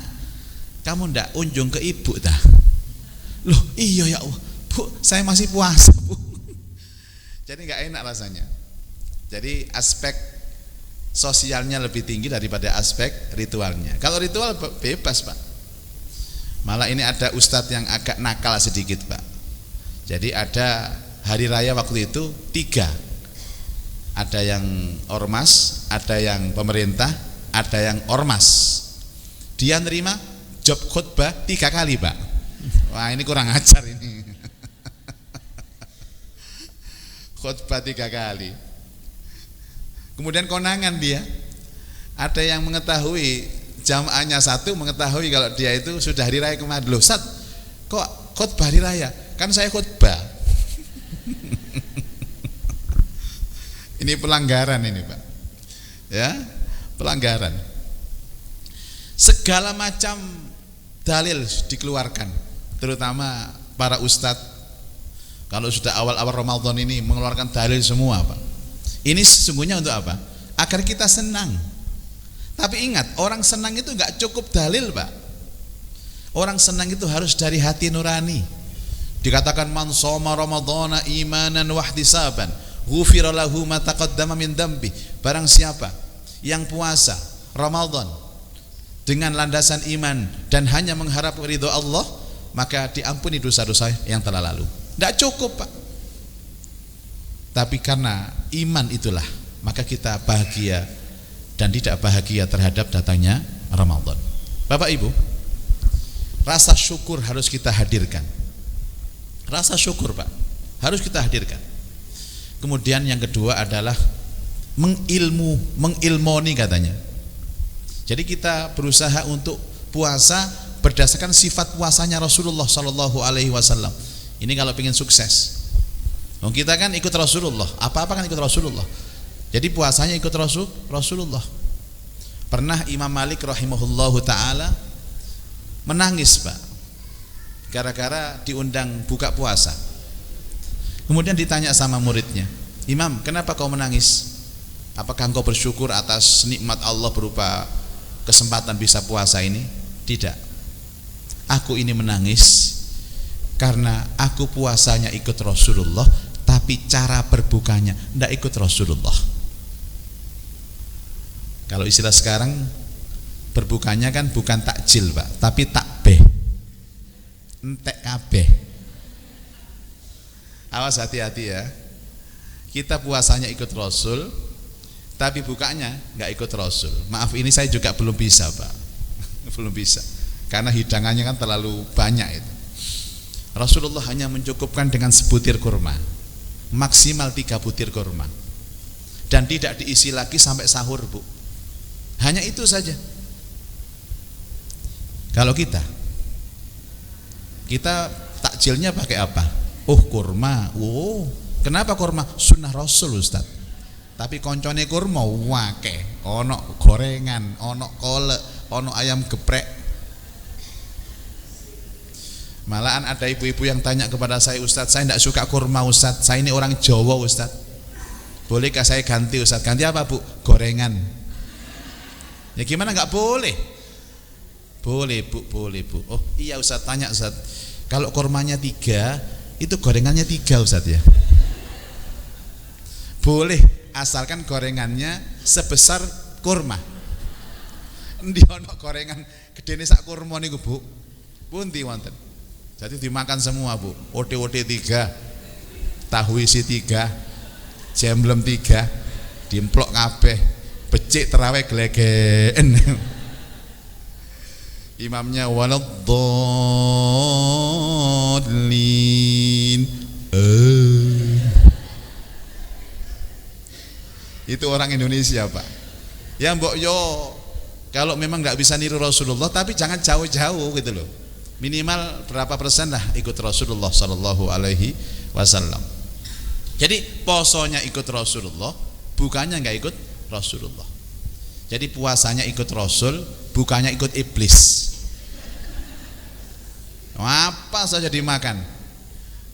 kamu ndak unjung ke ibu dah?" Loh, iya ya Allah, Bu, saya masih puasa, Bu. Jadi nggak enak rasanya. Jadi aspek sosialnya lebih tinggi daripada aspek ritualnya. Kalau ritual bebas, Pak. Malah ini ada ustadz yang agak nakal sedikit, Pak. Jadi ada hari raya waktu itu 3. Ada yang ormas, ada yang pemerintah, ada yang ormas. Dia nerima job khutbah 3 kali, Pak. Wah, ini kurang ajar ini. Khutbah 3 kali. Kemudian konangan dia. Ada yang mengetahui jamaahnya 1 mengetahui kalau dia itu sudah hari raya kemarin. Loh, Ustaz, kok khutbah hari raya? Kan saya khutbah. Ini pelanggaran ini, Pak. Ya, pelanggaran. Segala macam dalil dikeluarkan, terutama para ustadz. Kalau sudah awal-awal Ramadan ini mengeluarkan dalil semua, Pak. Ini sesungguhnya untuk apa? Agar kita senang. Tapi ingat, orang senang itu enggak cukup dalil, Pak. Orang senang itu harus dari hati nurani. Dikatakan man shoma ramadhana imanan wahtisaban ghufira lahu ma taqaddama min dambi. Barang siapa yang puasa Ramadan dengan landasan iman dan hanya mengharap ridho Allah, maka diampuni dosa-dosa yang telah lalu. Tidak cukup, Pak. Tapi karena iman itulah, maka kita bahagia dan tidak bahagia terhadap datangnya Ramadan. Bapak Ibu, rasa syukur harus kita hadirkan. Rasa syukur, Pak, harus kita hadirkan. Kemudian yang kedua adalah mengilmoni katanya. Jadi kita berusaha untuk puasa berdasarkan sifat puasanya Rasulullah Sallallahu Alaihi Wasallam. Ini kalau ingin sukses. Kita kan ikut Rasulullah, apa-apa kan ikut Rasulullah. Jadi puasanya ikut Rasulullah. Pernah Imam Malik rahimahullahu taala menangis, Pak, gara-gara diundang buka puasa. Kemudian ditanya sama muridnya, "Imam, kenapa kau menangis? Apakah engkau bersyukur atas nikmat Allah berupa kesempatan bisa puasa ini?" "Tidak. Aku ini menangis karena aku puasanya ikut Rasulullah, tapi cara berbukanya tidak ikut Rasulullah." Kalau istilah sekarang, berbukanya kan bukan takjil, Pak, tapi takbeh, entek kabeh. Awas, hati-hati ya. Kita puasanya ikut Rasul, tapi bukanya nggak ikut Rasul. Maaf, ini saya juga belum bisa, Pak. Belum bisa, karena hidangannya kan terlalu banyak itu. Rasulullah hanya mencukupkan dengan sebutir kurma, maksimal 3 butir kurma, dan tidak diisi lagi sampai sahur, Bu. Hanya itu saja. Kalau kita takjilnya pakai apa? Oh, kurma. Oh, kenapa kurma? Sunnah Rasul, Ustaz. Tapi koncone kurma wake, ono gorengan, ono kolek, ono ayam geprek. Malahan ada ibu-ibu yang tanya kepada saya, "Ustaz, saya tidak suka kurma, Ustaz. Saya ini orang Jawa, Ustaz. Bolehkah saya ganti, Ustaz?" "Ganti apa, Bu?" "Gorengan." "Ya gimana nggak boleh?" "Boleh, Bu, boleh, Bu." "Oh iya, Ustaz, tanya, Ustaz. Kalau kurmanya 3, itu gorengannya 3, Ustaz ya?" "Boleh, asalkan gorengannya sebesar kurma." Endi ono gorengan gedene sak kurma niku, Bu? Pundi wonten? Jadi dimakan semua, Bu. Ote-ote 3, tahu isi 3, jemblem 3, dimplok kabeh, becik terawih glegeken. Imamnya waladhdallin. Itu orang Indonesia, Pak. Ya mbok yo Kalau memang nggak bisa niru Rasulullah, tapi jangan jauh-jauh gitu loh. Minimal berapa persen lah ikut Rasulullah Sallallahu Alaihi Wasallam. Jadi posonya ikut Rasulullah, bukannya nggak ikut Rasulullah. Jadi puasanya ikut Rasul, bukannya ikut iblis. Apa saja dimakan.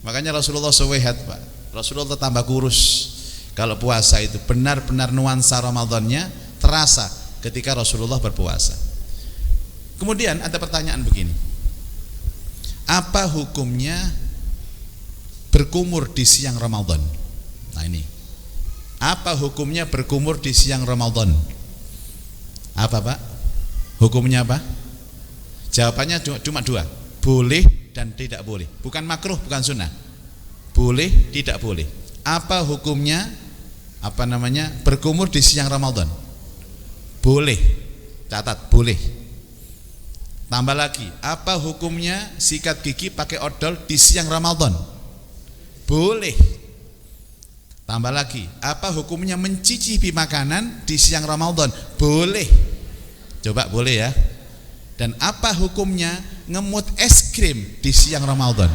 Makanya Rasulullah sehat, Pak. Rasulullah tambah kurus. Kalau puasa itu benar-benar nuansa Ramadannya terasa ketika Rasulullah berpuasa. Kemudian ada pertanyaan begini, apa hukumnya berkumur di siang Ramadan? Nah ini, apa hukumnya berkumur di siang Ramadan? Apa Pak? Hukumnya apa? Jawabannya cuma dua, boleh dan tidak boleh. Bukan makruh, bukan sunnah. Boleh, tidak boleh. Apa hukumnya? Apa namanya? Berkumur di siang Ramadan? Boleh. Catat, boleh. Tambah lagi, apa hukumnya sikat gigi pakai odol di siang Ramadan? Boleh. Tambah lagi, apa hukumnya mencicipi makanan di siang Ramadan? Boleh. Coba boleh ya. Dan apa hukumnya ngemut es krim di siang Ramadan?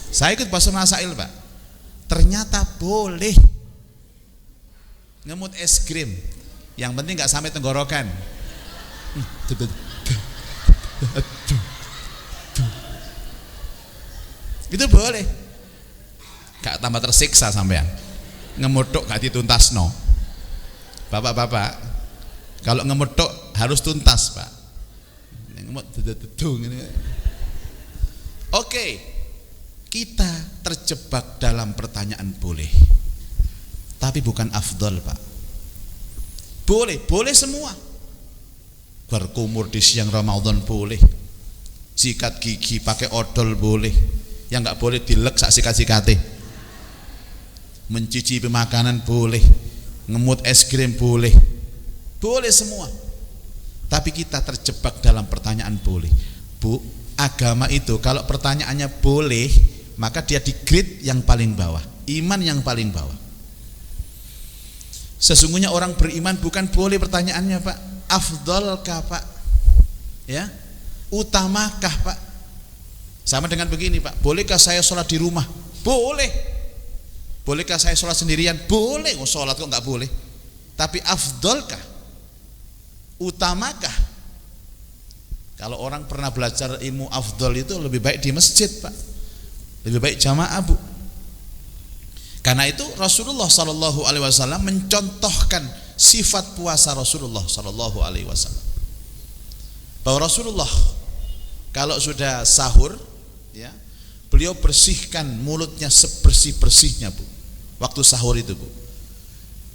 Saya ikut bahasa masail, Pak. Ternyata boleh ngemut es krim. Yang penting nggak sampai tenggorokan. Itu boleh. Gak tambah tersiksa sampean. Ngemuduk gak dituntas no. Bapak-bapak, kalau ngemuduk harus tuntas, Pak. Oke, kita terjebak dalam pertanyaan boleh, tapi bukan afdol, Pak. Boleh, boleh semua. Berkumur di siang Ramadan boleh. Sikat gigi pakai odol boleh. Yang nggak boleh dilek sak sikat-sikate. Mencicipi makanan boleh. Ngemut es krim boleh. Boleh semua. Tapi kita terjebak dalam pertanyaan boleh. Bu, agama itu kalau pertanyaannya boleh, maka dia di grade yang paling bawah, iman yang paling bawah. Sesungguhnya orang beriman bukan boleh pertanyaannya, Pak. Afdolkah, Pak? Ya, utamakah, Pak? Sama dengan begini, Pak. Bolehkah saya sholat di rumah? Boleh. Bolehkah saya sholat sendirian? Boleh. Oh, sholat kok nggak boleh? Tapi afdolkah? Utamakah? Kalau orang pernah belajar ilmu afdol itu lebih baik di masjid, Pak. Lebih baik jamaah, Bu. Karena itu Rasulullah Sallallahu Alaihi Wasallam mencontohkan sifat puasa Rasulullah Sallallahu Alaihi Wasallam. Bahwa Rasulullah kalau sudah sahur, ya, beliau bersihkan mulutnya sebersih-bersihnya, Bu. Waktu sahur itu, Bu,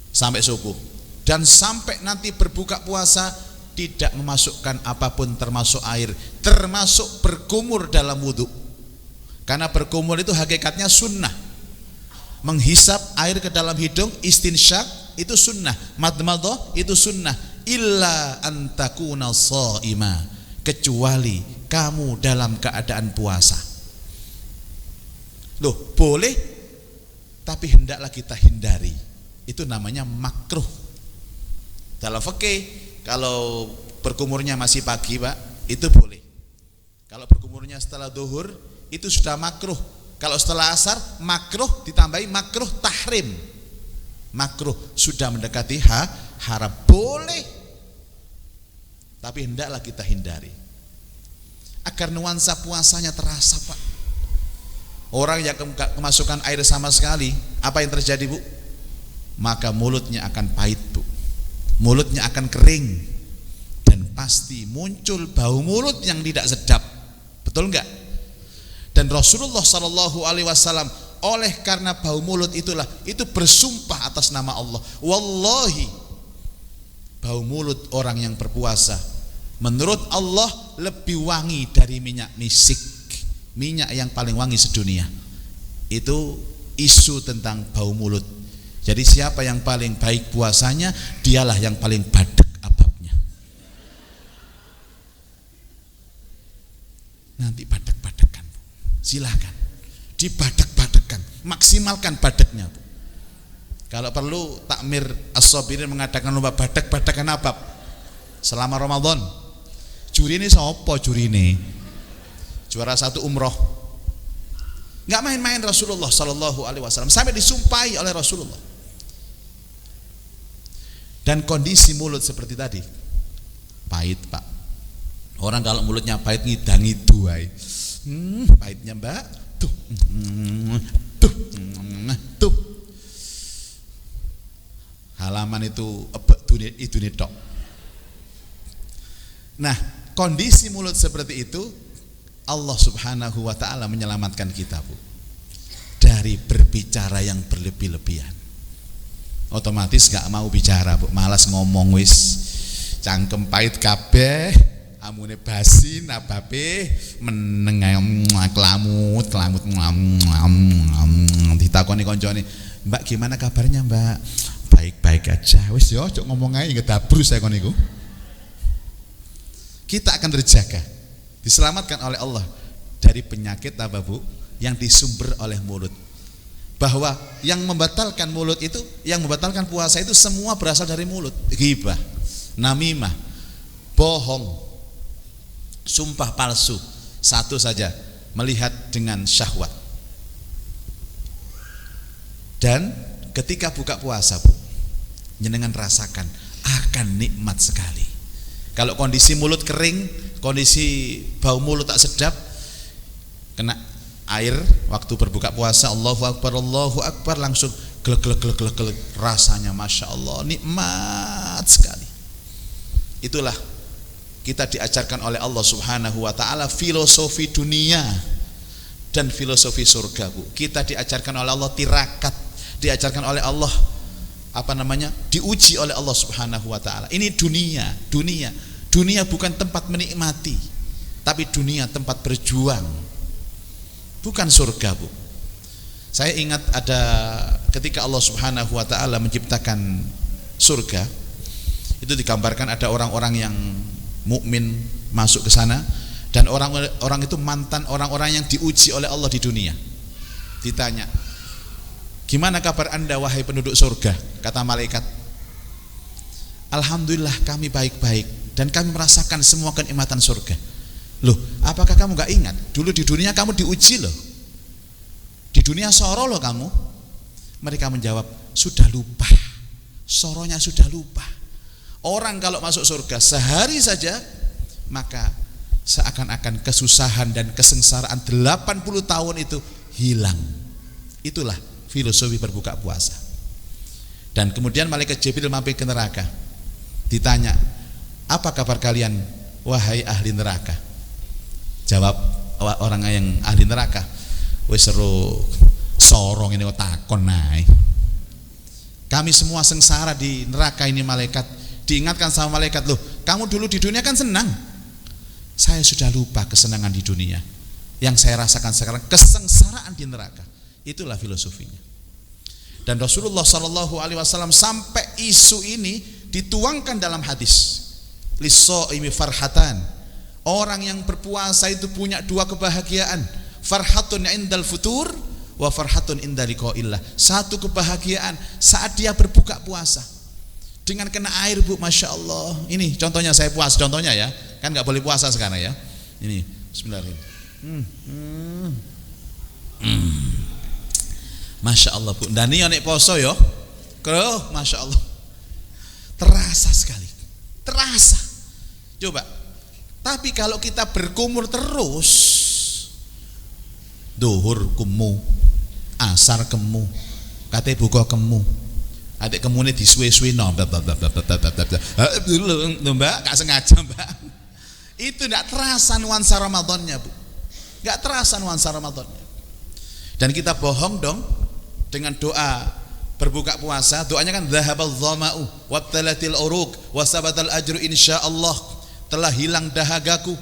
sampai subuh. Dan sampai nanti berbuka puasa tidak memasukkan apapun termasuk air, termasuk berkumur dalam wudhu. Karena berkumur itu hakikatnya sunnah. Menghisap air ke dalam hidung, istinsyak itu sunnah, madmadah itu sunnah. Illa antakuna shaima, kecuali kamu dalam keadaan puasa. Loh, boleh, tapi hendaklah kita hindari. Itu namanya makruh. Dalam fikih, kalau berkumurnya masih pagi, Pak, itu boleh. Kalau berkumurnya setelah zuhur, itu sudah makruh. Kalau setelah asar, makruh ditambahi makruh tahrim. Makruh sudah mendekati haram. Boleh, tapi hendaklah kita hindari agar nuansa puasanya terasa, Pak. Orang yang kemasukan air sama sekali, apa yang terjadi, Bu? Maka mulutnya akan pahit, Bu. Mulutnya akan kering dan pasti muncul bau mulut yang tidak sedap. Betul enggak? Dan Rasulullah Sallallahu Alaihi Wasallam oleh karena bau mulut itulah itu bersumpah atas nama Allah. Wallahi, bau mulut orang yang berpuasa menurut Allah lebih wangi dari minyak misik, minyak yang paling wangi sedunia. Itu isu tentang bau mulut. Jadi siapa yang paling baik puasanya, dialah yang paling badek ababnya. Nanti badek-badekan, Bu. Silakan dibadek-badekan, maksimalkan badeknya, Bu. Kalau perlu takmir as-sabirin mengadakan lomba badek-badekan abab. selama Ramadan. Jurine sapa jurine? Juara 1 umroh. Enggak main-main Rasulullah sallallahu alaihi wasallam sampai disumpahi oleh Rasulullah. Dan kondisi mulut seperti tadi pahit, Pak. Orang kalau mulutnya pahit ngidangi duai. Pahitnya, Mbak. Tuh. Halaman itu itu tok. Nah, kondisi mulut seperti itu Allah Subhanahu wa taala menyelamatkan kita, Bu, dari berbicara yang berlebih-lebihan. Otomatis gak mau bicara, Bu, malas ngomong wis. Cangkem pahit kabeh, amune basi nababe meneng kelamut ditakoni koncone, Mbak gimana kabarnya, Mbak? Baik-baik aja. Wis yo cok ngomong ae ngedabrus saya kon niku. Kita akan terjaga, diselamatkan oleh Allah dari penyakit apa, Bu? Yang disumber oleh mulut. Bahwa yang membatalkan mulut itu, yang membatalkan puasa itu semua berasal dari mulut. Ghibah, namimah, bohong, sumpah palsu. Satu saja, melihat dengan syahwat. Dan ketika buka puasa, Bu, jenengan rasakan akan nikmat sekali. Kalau kondisi mulut kering, kondisi bau mulut tak sedap, kena air waktu berbuka puasa, Allahu Akbar, langsung glek, rasanya Masya Allah, nikmat sekali. Itulah kita diajarkan oleh Allah Subhanahu wa ta'ala filosofi dunia dan filosofi surga, Bu. Kita diajarkan oleh Allah tirakat, diajarkan oleh Allah diuji oleh Allah Subhanahu wa ta'ala. Ini dunia bukan tempat menikmati, tapi dunia tempat berjuang, bukan surga, Bu. Saya ingat ada ketika Allah Subhanahu wa ta'ala menciptakan surga, itu digambarkan ada orang-orang yang mukmin masuk ke sana, dan orang itu mantan orang-orang yang diuji oleh Allah di dunia. Ditanya, gimana kabar Anda wahai penduduk surga? Kata malaikat, alhamdulillah kami baik-baik dan kami merasakan semua kenikmatan surga. Loh, apakah kamu gak ingat? Dulu di dunia kamu diuji loh. Di dunia soro loh kamu. Mereka menjawab, sudah lupa. Soronya sudah lupa. Orang kalau masuk surga sehari saja, maka seakan-akan kesusahan dan kesengsaraan 80 tahun itu hilang. Itulah filosofi berbuka puasa. Dan kemudian malaikat Jibril mampir ke neraka. Ditanya, apa kabar kalian wahai ahli neraka? Jawab orang yang ahli neraka, wis seru sorong ini takon nae. Kami semua sengsara di neraka ini malaikat. Diingatkan sama malaikat, loh kamu dulu di dunia kan senang. Saya sudah lupa kesenangan di dunia. Yang saya rasakan sekarang kesengsaraan di neraka. Itulah filosofinya. Dan Rasulullah Shallallahu Alaihi Wasallam sampai isu ini dituangkan dalam hadis. Lis-shaimi farhatan. Orang yang berpuasa itu punya dua kebahagiaan. Farhatun indal futur wa farhatun inda liqa'illah. Satu kebahagiaan saat dia berbuka puasa. Dengan kena air, Bu, Masya Allah. Ini contohnya saya puasa, contohnya ya. Kan nggak boleh puasa sekarang ya. Ini, bismillahirrahmanirrahim. Masya Allah, Bu. Dan ini nek poso yo. Kero, Masya Allah. Terasa sekali. Terasa. Coba. Tapi kalau kita berkumur terus, duhur kemu, asar kemu, kate buka kemu, adik kemune disuwe-suwe no, Mbak, gak sengaja, Mbak. Itu gak terasa nuansa Ramadannya, Bu. Gak terasa nuansa Ramadannya. Dan kita bohong dong dengan doa berbuka puasa. Doanya kan dhahabal dhama'u wabtalatil uruq wasabatal ajru insyaallah. Telah hilang dahagaku,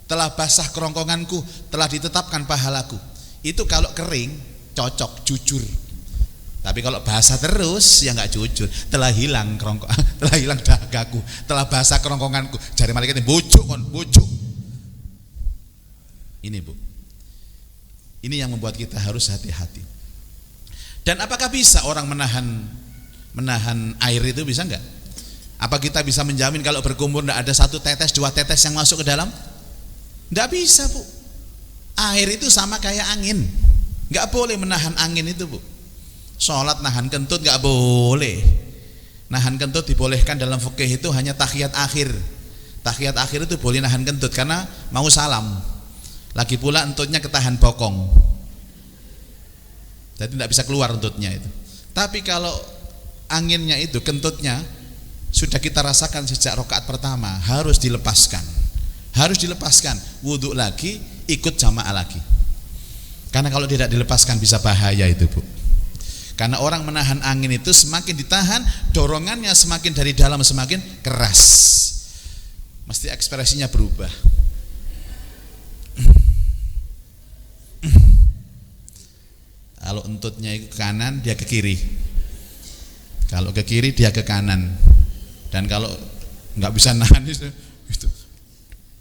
telah basah kerongkonganku, telah ditetapkan pahalaku. Itu kalau kering cocok, jujur. Tapi kalau basah terus ya nggak jujur. Telah hilang telah hilang dahagaku, telah basah kerongkonganku. Jari malaikat ini bujuk. Ini, Bu. Ini yang membuat kita harus hati-hati. Dan apakah bisa orang menahan air itu, bisa nggak? Apa kita bisa menjamin kalau berkumur tidak ada 1 tetes, 2 tetes yang masuk ke dalam? Tidak bisa, Bu. Air itu sama kayak angin, nggak boleh menahan angin itu, Bu. Sholat nahan kentut nggak boleh. Nahan kentut dibolehkan dalam fikih itu hanya tahiyat akhir. Tahiyat akhir itu boleh nahan kentut karena mau salam. Lagi pula entutnya ketahan bokong, jadi tidak bisa keluar entutnya itu. Tapi kalau anginnya itu, kentutnya sudah kita rasakan sejak rakaat pertama, harus dilepaskan. Harus dilepaskan, wudhu lagi, ikut jamaah lagi. Karena kalau tidak dilepaskan bisa bahaya itu, Bu. Karena orang menahan angin itu semakin ditahan, dorongannya semakin dari dalam semakin keras. Mesti ekspresinya berubah. Kalau entutnya ke kanan, dia ke kiri. Kalau ke kiri, dia ke kanan. Dan kalau nggak bisa nahan itu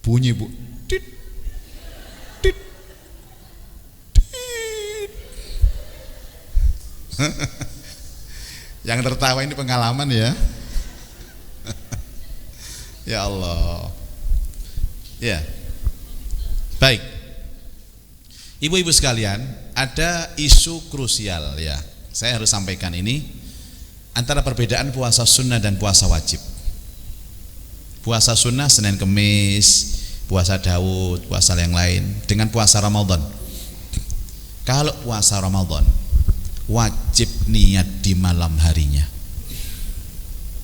bunyi, Bu. Tit, tit, tit. Yang tertawa ini pengalaman ya. Ya Allah. Ya. Baik. Ibu-ibu sekalian, ada isu krusial ya. Saya harus sampaikan ini antara perbedaan puasa sunnah dan puasa wajib. Puasa sunnah Senin Kemis, puasa Daud, puasa yang lain, dengan puasa Ramadan. Kalau puasa Ramadan wajib niat di malam harinya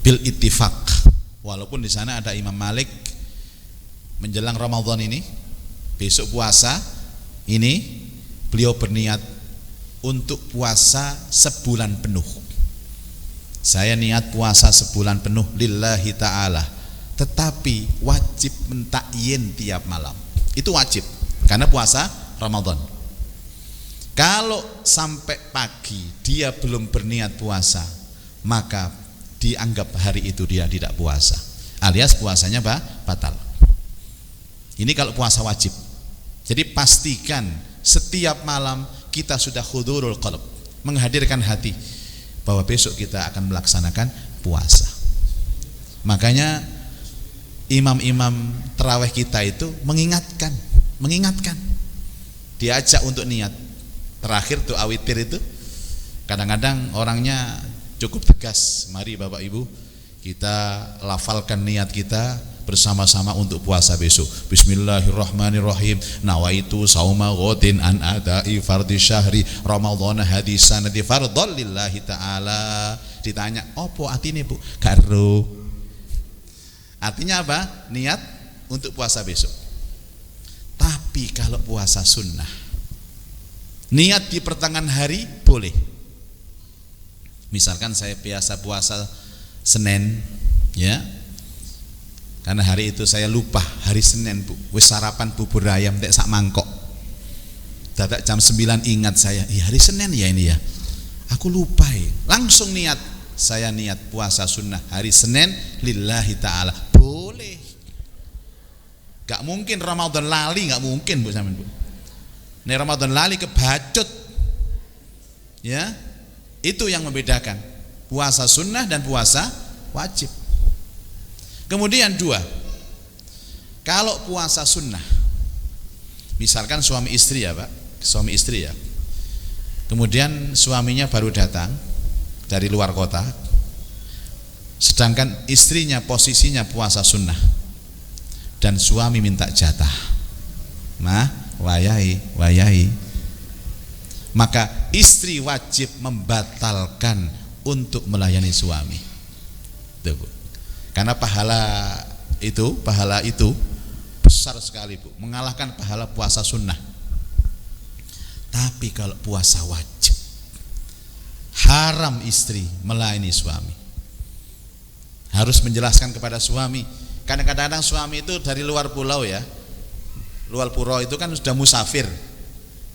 bil ittifaq. Walaupun di sana ada Imam Malik menjelang Ramadan ini, besok puasa ini beliau berniat untuk puasa sebulan penuh. Saya niat puasa sebulan penuh lillahi ta'ala, tetapi wajib mentakyin tiap malam. Itu wajib karena puasa Ramadan. Kalau sampai pagi dia belum berniat puasa, maka dianggap hari itu dia tidak puasa, alias puasanya batal. Ini kalau puasa wajib. Jadi pastikan setiap malam kita sudah hudurul qalb, menghadirkan hati bahwa besok kita akan melaksanakan puasa. Makanya imam-imam tarawih kita itu mengingatkan, diajak untuk niat. Terakhir doa witir itu kadang-kadang orangnya cukup tegas. Mari Bapak Ibu kita lafalkan niat kita bersama-sama untuk puasa besok. Bismillahirrahmanirrahim. Nawaitu sauma ghadin an ada'i fardhi syahri ramadhana hadis sanati fardhon lillahi ta'ala. Ditanya, "Opo artine, Bu?" Karo. Artinya apa? Niat untuk puasa besok. Tapi kalau puasa sunnah, niat di pertengahan hari boleh. Misalkan saya biasa puasa Senin, ya. Karena hari itu saya lupa hari Senin, Bu. Wis sarapan bubur ayam tek sak mangkok. Dadak jam 9 ingat saya, hari Senin ya ini ya. Aku lupa ya. Langsung niat, saya niat puasa sunnah hari Senin lillahi ta'ala. Boleh. Gak mungkin Ramadan lali, gak mungkin, Bu sampean, Bu. Nek Ramadan lali kebacut. Ya. Itu yang membedakan puasa sunnah dan puasa wajib. Kemudian 2, kalau puasa sunnah, misalkan suami istri ya Pak, suami istri ya, kemudian suaminya baru datang dari luar kota, sedangkan istrinya posisinya puasa sunnah, dan suami minta jatah, nah wayai, maka istri wajib membatalkan untuk melayani suami. Tuh, Bu. Karena pahala itu besar sekali, Bu, mengalahkan pahala puasa sunnah. Tapi kalau puasa wajib, haram istri melayani suami. Harus menjelaskan kepada suami. Karena kadang-kadang suami itu dari luar pulau ya, luar pulau itu kan sudah musafir,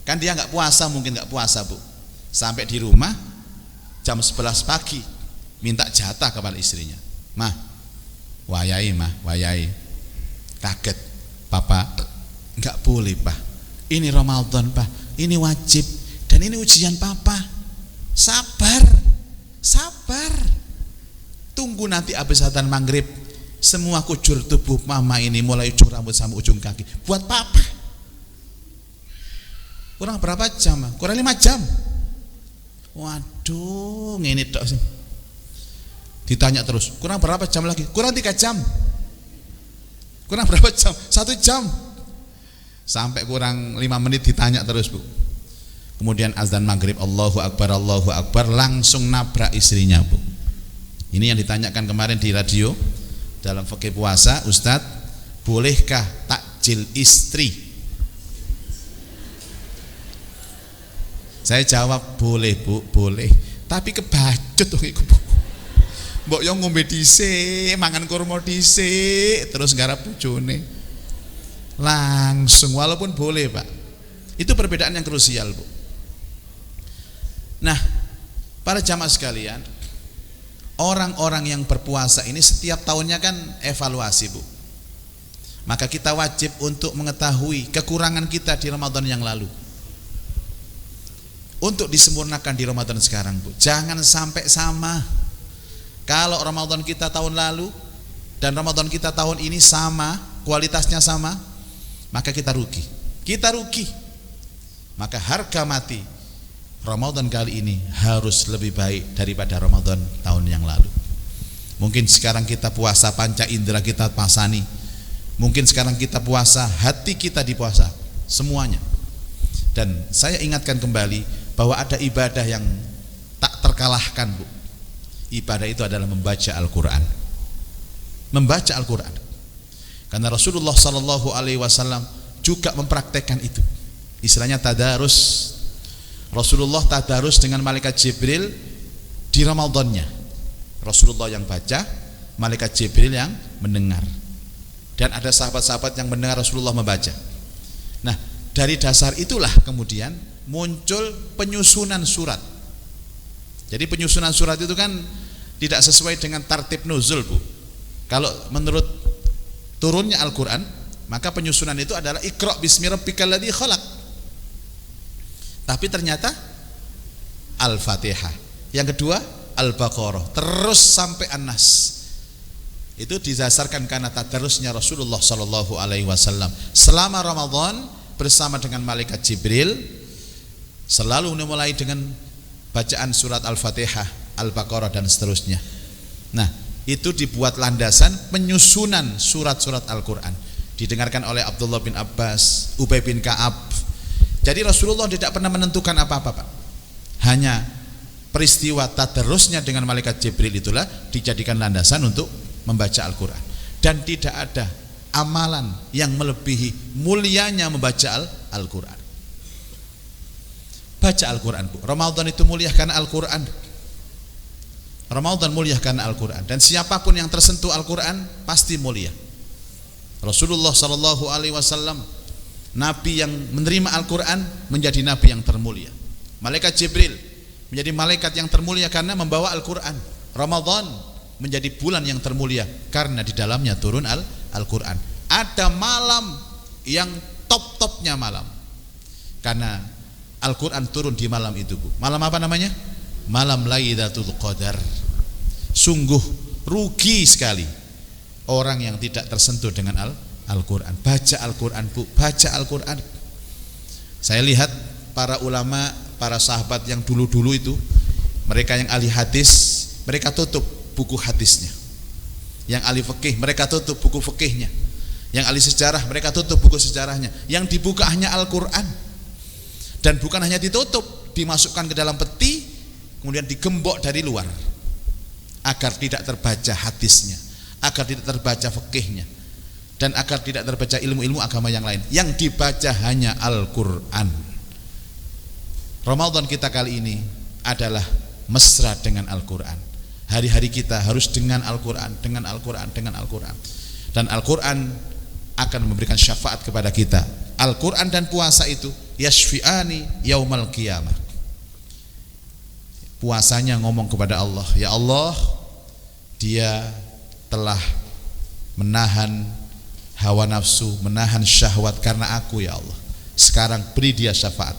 kan dia nggak puasa, mungkin nggak puasa, Bu. Sampai di rumah jam 11 pagi minta jatah kepada istrinya, "Mah, wayai, kaget, Papa, nggak boleh, Pak, ini Ramadan, Pak, ini wajib, dan ini ujian Papa, sabar, Tunggu nanti habis adzan maghrib, semua kujur tubuh mama ini mulai ujung rambut sampai ujung kaki. Buat apa? Kurang berapa jam? Kurang 5 jam. Waduh, ini tok sih. Ditanya terus, kurang berapa jam lagi? Kurang 3 jam. Kurang berapa jam? 1 jam. Sampai kurang 5 menit ditanya terus, Bu. Kemudian azan maghrib, Allahu Akbar, langsung nabrak istrinya, Bu. Ini yang ditanyakan kemarin di radio dalam fikih puasa, Ustadz, bolehkah takjil istri? Saya jawab, boleh, Bu, boleh. Tapi kebacut tuh iku, Bu. Mbok yo ngombe dhisik, mangan kurma dhisik, terus garap bojone. Langsung, walaupun boleh, Pak. Itu perbedaan yang krusial, Bu. Nah, para jamaah sekalian, orang-orang yang berpuasa ini setiap tahunnya kan evaluasi, Bu. Maka kita wajib untuk mengetahui kekurangan kita di Ramadan yang lalu, untuk disempurnakan di Ramadan sekarang, Bu. Jangan sampai sama. Kalau Ramadan kita tahun lalu dan Ramadan kita tahun ini sama, kualitasnya sama, maka kita rugi. Kita rugi. Maka harga mati Ramadan kali ini harus lebih baik daripada Ramadan tahun yang lalu. Mungkin sekarang kita puasa panca indera kita pasani. Mungkin sekarang kita puasa hati kita dipuasa semuanya. Dan saya ingatkan kembali bahwa ada ibadah yang tak terkalahkan, Bu. Ibadah itu adalah membaca Al-Quran. Membaca Al-Quran. Karena Rasulullah SAW juga mempraktekkan itu. Istilahnya tadarus. Rasulullah tadarus dengan malaikat Jibril di Ramadannya. Rasulullah yang baca, malaikat Jibril yang mendengar. Dan ada sahabat-sahabat yang mendengar Rasulullah membaca. Nah, dari dasar itulah kemudian muncul penyusunan surat. Jadi penyusunan surat itu kan tidak sesuai dengan tartib nuzul, Bu. Kalau menurut turunnya Al-Quran, maka penyusunan itu adalah Iqra' bismi rabbikal ladzi khalaq. Tapi ternyata Al-Fatihah. Yang kedua Al-Baqarah, terus sampai An-Nas. Itu didasarkan karena tadarusnya Rasulullah SAW selama Ramadan bersama dengan malaikat Jibril, selalu dimulai dengan bacaan surat Al-Fatihah, Al-Baqarah dan seterusnya. Nah, itu dibuat landasan penyusunan surat-surat Al-Quran. Didengarkan oleh Abdullah bin Abbas, Ubay bin Ka'ab. Jadi Rasulullah tidak pernah menentukan apa-apa, Pak. Hanya peristiwa tadarusnya dengan malaikat Jibril itulah dijadikan landasan untuk membaca Al-Quran. Dan tidak ada amalan yang melebihi mulianya membaca Al-Quran. Baca Al-Quran, Bu. Ramadan itu mulia karena Al-Quran. Ramadan mulia karena Al-Quran. Dan siapapun yang tersentuh Al-Quran pasti mulia. Rasulullah SAW, Nabi yang menerima Al-Quran menjadi Nabi yang termulia. Malaikat Jibril menjadi malaikat yang termulia karena membawa Al-Quran. Ramadan menjadi bulan yang termulia karena di dalamnya turun Al-Quran. Ada malam yang top-topnya malam, karena Al-Quran turun di malam itu, Bu. Malam apa namanya? Malam Lailatul Qadar. Sungguh rugi sekali orang yang tidak tersentuh dengan Al-Quran. Baca Al-Quran, Bu. Baca Al-Quran. Saya lihat para ulama, para sahabat yang dulu-dulu itu, mereka yang ahli hadis, mereka tutup buku hadisnya. Yang ahli fikih, mereka tutup buku fikihnya. Yang ahli sejarah, mereka tutup buku sejarahnya. Yang dibuka hanya Al-Quran. Dan bukan hanya ditutup, dimasukkan ke dalam peti, kemudian digembok dari luar, agar tidak terbaca hadisnya, agar tidak terbaca fikihnya, dan agar tidak terbaca ilmu-ilmu agama yang lain. Yang dibaca hanya Al-Quran. Ramadan kita kali ini adalah mesra dengan Al-Quran. Hari-hari kita harus dengan Al-Quran, dengan Al-Quran, dengan Al-Quran. Dan Al-Quran akan memberikan syafaat kepada kita. Al-Quran dan puasa itu yashfi'ani yaumal qiyamah. Puasanya ngomong kepada Allah, ya Allah, dia telah menahan hawa nafsu, menahan syahwat karena aku, ya Allah. Sekarang beri dia syafaat.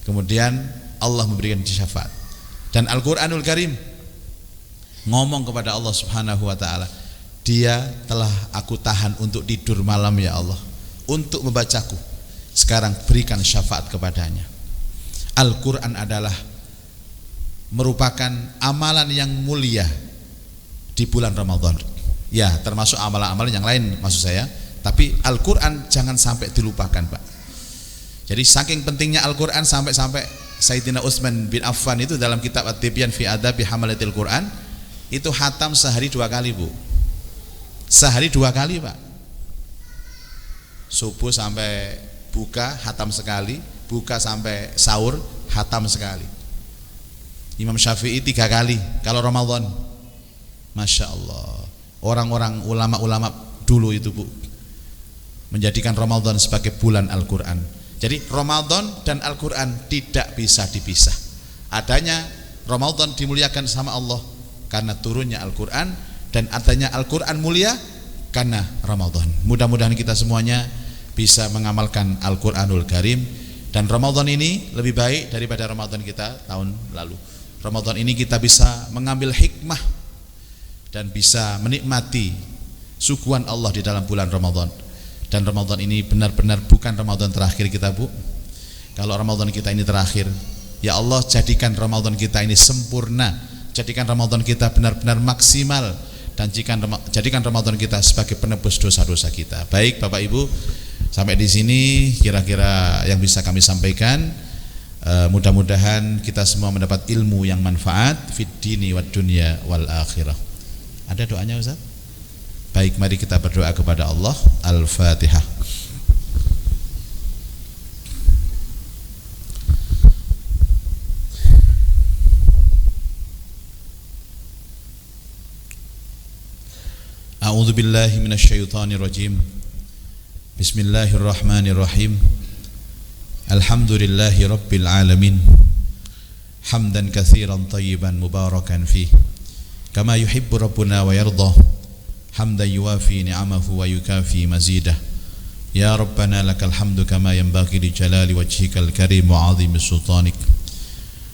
Kemudian Allah memberikan syafaat. Dan Al-Quranul Karim ngomong kepada Allah Subhanahu wa taala, dia telah aku tahan untuk tidur malam ya Allah, untuk membacaku. Sekarang berikan syafaat kepadanya. Al-Quran adalah merupakan amalan yang mulia di bulan Ramadan. Ya, termasuk amalan-amalan yang lain maksud saya, tapi Al-Quran jangan sampai dilupakan, Pak. Jadi saking pentingnya Al-Quran sampai-sampai Sayyidina Utsman bin Affan itu dalam kitab At-Tibyan fi Adabi Hamalatil Quran itu khatam sehari 2 kali, Bu. Sehari 2 kali, Pak. Subuh sampai buka khatam sekali, buka sampai sahur khatam sekali. Imam Syafi'i 3 kali kalau Ramadan. Masya Allah. Orang-orang ulama-ulama dulu itu, Bu, menjadikan Ramadan sebagai bulan Al-Quran. Jadi Ramadan dan Al-Quran tidak bisa dipisah. Adanya Ramadan dimuliakan sama Allah karena turunnya Al-Quran, dan adanya Al-Quran mulia karena Ramadan. Mudah-mudahan kita semuanya bisa mengamalkan Al-Quranul Karim, dan Ramadan ini lebih baik daripada Ramadan kita tahun lalu. Ramadan ini kita bisa mengambil hikmah dan bisa menikmati suguhan Allah di dalam bulan Ramadan. Dan Ramadan ini benar-benar bukan Ramadan terakhir kita, Bu. Kalau Ramadan kita ini terakhir, ya Allah jadikan Ramadan kita ini sempurna, jadikan Ramadan kita benar-benar maksimal, dan jadikan Ramadan kita sebagai penebus dosa-dosa kita. Baik Bapak Ibu, sampai di sini kira-kira yang bisa kami sampaikan. Mudah-mudahan kita semua mendapat ilmu yang manfaat fid dini wad dunya wal akhirah. Ada doanya, Ustaz? Baik, mari kita berdoa kepada Allah. Al-Fatihah. A'udzu billahi minasy syaithanir rajim. Bismillahirrahmanirrahim. Alhamdulillahi rabbil alamin. Hamdan katsiran thayyiban mubarakan fih. Kama yuhibbu rabbuna wa yardah. حمدا يوافي نعمه ويكافي مزيده يا ربنا لك الحمد كما ينبغي لجلال وجهك الكريم وعظيم سلطانك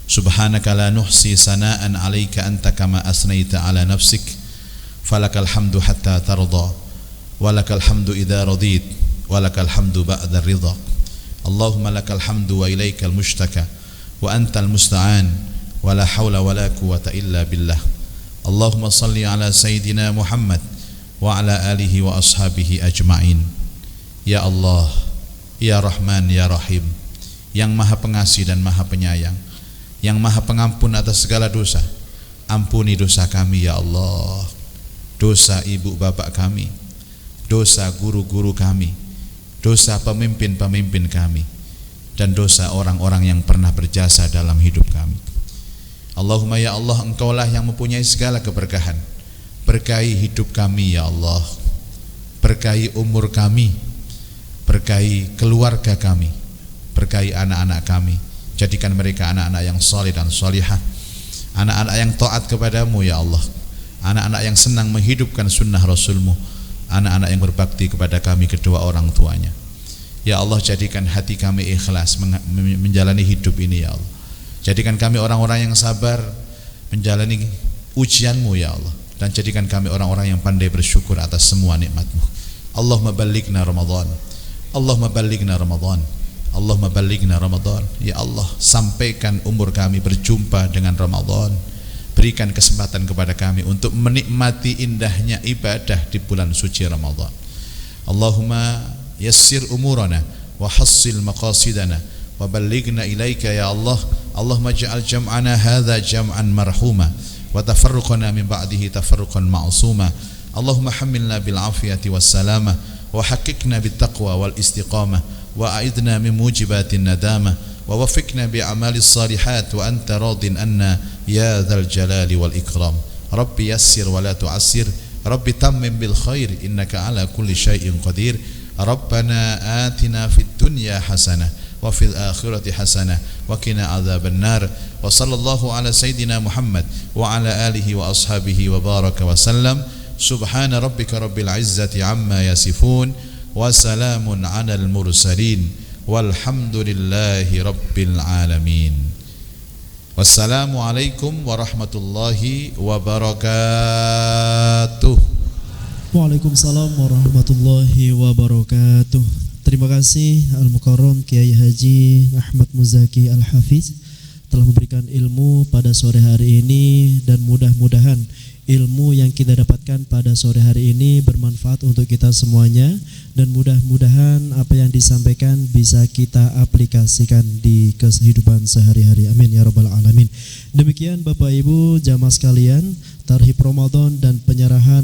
سبحانك لا نحصي ثناء عليك أنت كما أثنيت على نفسك فلك الحمد حتى ترضى ولك الحمد إذا رضيت ولك الحمد بعد الرضا اللهم لك الحمد وإليك المشتكى وأنت المستعان ولا حول ولا قوة إلا بالله اللهم صل على سيدنا محمد wa ala alihi wa ashabihi ajma'in. Ya Allah, Ya Rahman, Ya Rahim, yang maha pengasih dan maha penyayang, yang maha pengampun atas segala dosa, ampuni dosa kami ya Allah, dosa ibu bapak kami, dosa guru-guru kami, dosa pemimpin-pemimpin kami, dan dosa orang-orang yang pernah berjasa dalam hidup kami. Allahumma ya Allah, Engkaulah yang mempunyai segala keberkahan. Berkahi hidup kami ya Allah, berkahi umur kami, berkahi keluarga kami, berkahi anak-anak kami. Jadikan mereka anak-anak yang saleh dan salihah, anak-anak yang taat kepadamu ya Allah, anak-anak yang senang menghidupkan sunnah Rasulmu, anak-anak yang berbakti kepada kami kedua orang tuanya. Ya Allah, jadikan hati kami ikhlas menjalani hidup ini ya Allah. Jadikan kami orang-orang yang sabar menjalani ujianmu ya Allah, dan jadikan kami orang-orang yang pandai bersyukur atas semua nikmat-Mu. Allahumma ballighna Ramadan, Allahumma ballighna Ramadan, Allahumma ballighna Ramadan. Ya Allah, sampaikan umur kami berjumpa dengan Ramadan. Berikan kesempatan kepada kami untuk menikmati indahnya ibadah di bulan suci Ramadan. Allahumma yassir umurana wa hassil maqasidana wa ballighna ilaika ya Allah. Allahumma ja'al jam'ana hadza jam'an marhuma wa tafarruqana min ba'dihi tafarruqan ma'suma. Allahumma hammilna bil afiyati was salamah wa haqiqna bit taqwa wal istiqamah wa a'idna min mujibatin nadamah wa waffiqna bi a'malis salihat wa anta radin anna ya dzal jalali wal ikram. Rabbi yassir wa la tu'assir, Rabbi tammim bil khair innaka ala kulli syai'in qadir. Rabbana atina fid dunya hasanah wa fil akhirati hasanah wa qina adzaban nar. Wa sallallahu ala sayyidina Muhammad wa ala alihi wa ashabihi wa baraka wa sallam. Subhana rabbika rabbil izzati amma yasifun wa salamun alal mursalin walhamdulillahi rabbil alamin. Wassalamualaikum warahmatullahi wabarakatuh. Waalaikumsalam warahmatullahi wabarakatuh. Terima kasih Al-Mukarram Kiai Haji Ahmad Muzaki Al-Hafiz telah memberikan ilmu pada sore hari ini, dan mudah-mudahan ilmu yang kita dapatkan pada sore hari ini bermanfaat untuk kita semuanya, dan mudah-mudahan apa yang disampaikan bisa kita aplikasikan di kehidupan sehari-hari. Amin ya rabbal alamin. Demikian Bapak Ibu jamaah sekalian, Tarhib Ramadan dan penyerahan